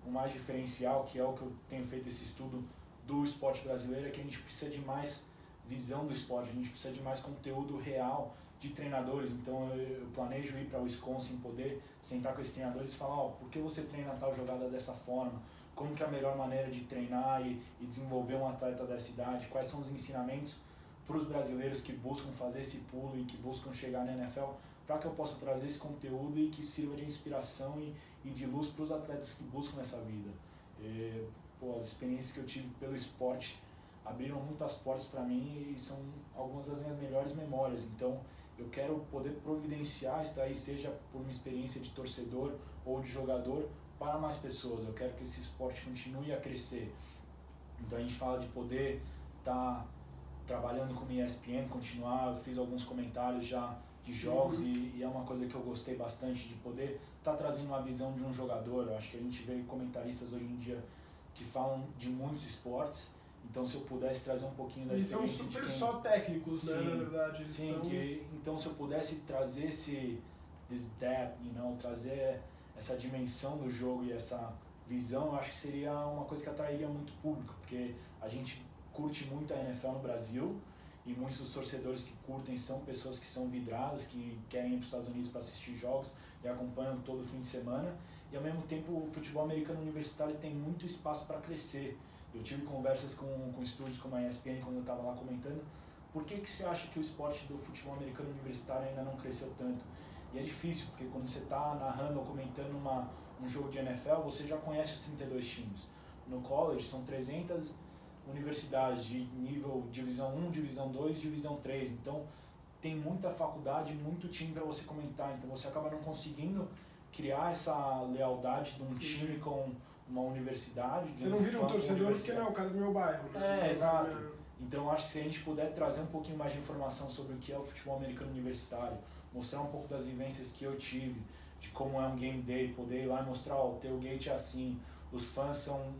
[SPEAKER 3] o mais diferencial, que é o que eu tenho feito esse estudo do esporte brasileiro, é que a gente precisa de mais visão do esporte, a gente precisa de mais conteúdo real de treinadores. Então eu planejo ir para Wisconsin, poder sentar com esses treinadores e falar, por que você treina tal jogada dessa forma, como que é a melhor maneira de treinar e desenvolver um atleta dessa idade, quais são os ensinamentos para os brasileiros que buscam fazer esse pulo e que buscam chegar na NFL, para que eu possa trazer esse conteúdo e que sirva de inspiração e de luz para os atletas que buscam essa vida. As experiências que eu tive pelo esporte abriram muitas portas para mim e são algumas das minhas melhores memórias. Então eu quero poder providenciar isso daí, seja por uma experiência de torcedor ou de jogador, para mais pessoas. Eu quero que esse esporte continue a crescer. Então a gente fala de poder estar trabalhando com o ESPN, continuar, eu fiz alguns comentários já de jogos e é uma coisa que eu gostei bastante de poder estar trazendo uma visão de um jogador. Eu acho que a gente vê comentaristas hoje em dia que falam de muitos esportes, então se eu pudesse trazer um pouquinho da experiência
[SPEAKER 1] são super
[SPEAKER 3] de quem...
[SPEAKER 1] só técnicos, né, na verdade.
[SPEAKER 3] Então se eu pudesse trazer esse depth, trazer essa dimensão do jogo e essa visão, eu acho que seria uma coisa que atrairia muito público, porque a gente curte muito a NFL no Brasil e muitos dos torcedores que curtem são pessoas que são vidradas, que querem ir para os Estados Unidos para assistir jogos e acompanham todo fim de semana. E ao mesmo tempo o futebol americano universitário tem muito espaço para crescer. Eu tive conversas com estúdios como a ESPN quando eu estava lá comentando, por que você acha que o esporte do futebol americano universitário ainda não cresceu tanto? E é difícil, porque quando você está narrando ou comentando um jogo de NFL, você já conhece os 32 times. No college são 300 universidades de nível Divisão 1, Divisão 2, Divisão 3. Então tem muita faculdade, muito time para você comentar. Então você acaba não conseguindo criar essa lealdade de um time com uma universidade.
[SPEAKER 1] Você não vira um torcedor porque não é o cara do meu bairro. Né?
[SPEAKER 3] Exato. Então eu acho que se a gente puder trazer um pouquinho mais de informação sobre o que é o futebol americano universitário, mostrar um pouco das vivências que eu tive, de como é um game day, poder ir lá e mostrar, o tailgate é assim, os fãs são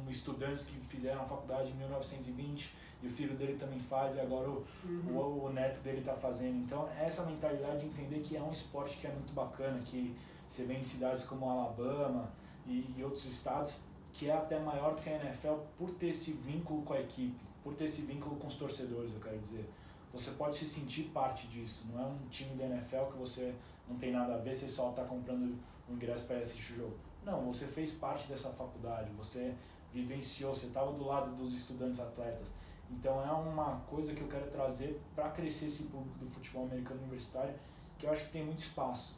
[SPEAKER 3] estudantes que fizeram a faculdade em 1920 e o filho dele também faz e agora o neto dele está fazendo. Então essa mentalidade de entender que é um esporte que é muito bacana, que você vê em cidades como Alabama e outros estados, que é até maior do que a NFL por ter esse vínculo com a equipe, por ter esse vínculo com os torcedores, eu quero dizer. Você pode se sentir parte disso, não é um time da NFL que você não tem nada a ver, você só está comprando um ingresso para assistir o jogo. Não, você fez parte dessa faculdade, você vivenciou, você estava do lado dos estudantes atletas. Então é uma coisa que eu quero trazer para crescer esse público do futebol americano universitário, que eu acho que tem muito espaço.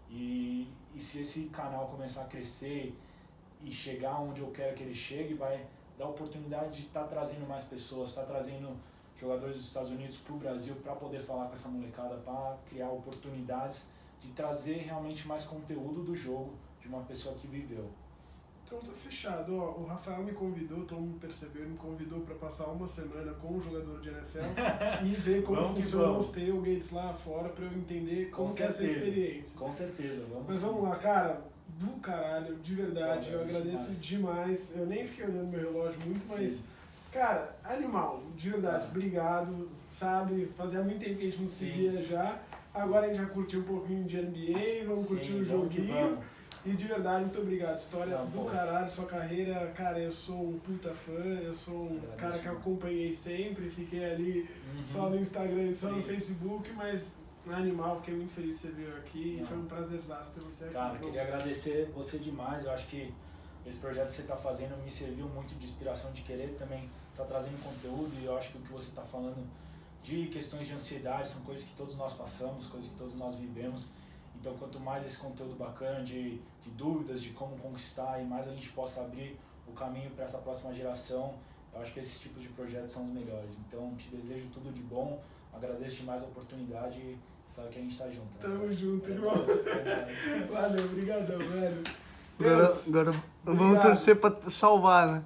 [SPEAKER 3] E se esse canal começar a crescer e chegar onde eu quero que ele chegue, vai dar oportunidade de estar trazendo mais pessoas, estar trazendo jogadores dos Estados Unidos para o Brasil para poder falar com essa molecada, para criar oportunidades de trazer realmente mais conteúdo do jogo de uma pessoa que viveu.
[SPEAKER 1] Então tá fechado. O Rafael me convidou, todo mundo percebeu, ele me convidou para passar uma semana com um jogador de NFL e ver como funcionam os tailgates lá fora para eu entender como que é essa experiência.
[SPEAKER 3] Com certeza,
[SPEAKER 1] Mas vamos lá, cara, do caralho, de verdade, eu agradeço demais. Eu nem fiquei olhando meu relógio muito, mas, cara, animal, de verdade, obrigado, sabe? Fazia muito tempo que a gente não se via já. Agora a gente já curtiu um pouquinho de NBA, vamos curtir o joguinho. E de verdade, muito obrigado. História do caralho, sua carreira, cara, eu sou um puta fã, eu sou um cara que acompanhei sempre, fiquei ali só no Instagram e só no Facebook, mas Animal, fiquei muito feliz que você veio aqui e foi um prazerzaço ter você aqui.
[SPEAKER 3] Cara, queria agradecer você demais. Eu acho que esse projeto que você está fazendo me serviu muito de inspiração, de querer também estar trazendo conteúdo, e eu acho que o que você está falando de questões de ansiedade são coisas que todos nós passamos, coisas que todos nós vivemos. Então, quanto mais esse conteúdo bacana de dúvidas, de como conquistar, e mais a gente possa abrir o caminho para essa próxima geração, eu acho que esses tipos de projetos são os melhores. Então, te desejo tudo de bom, agradeço demais a oportunidade e sabe que a gente tá junto. Né?
[SPEAKER 1] Tamo junto, irmão. Valeu, obrigadão, velho.
[SPEAKER 7] Agora vamos torcer pra salvar, né?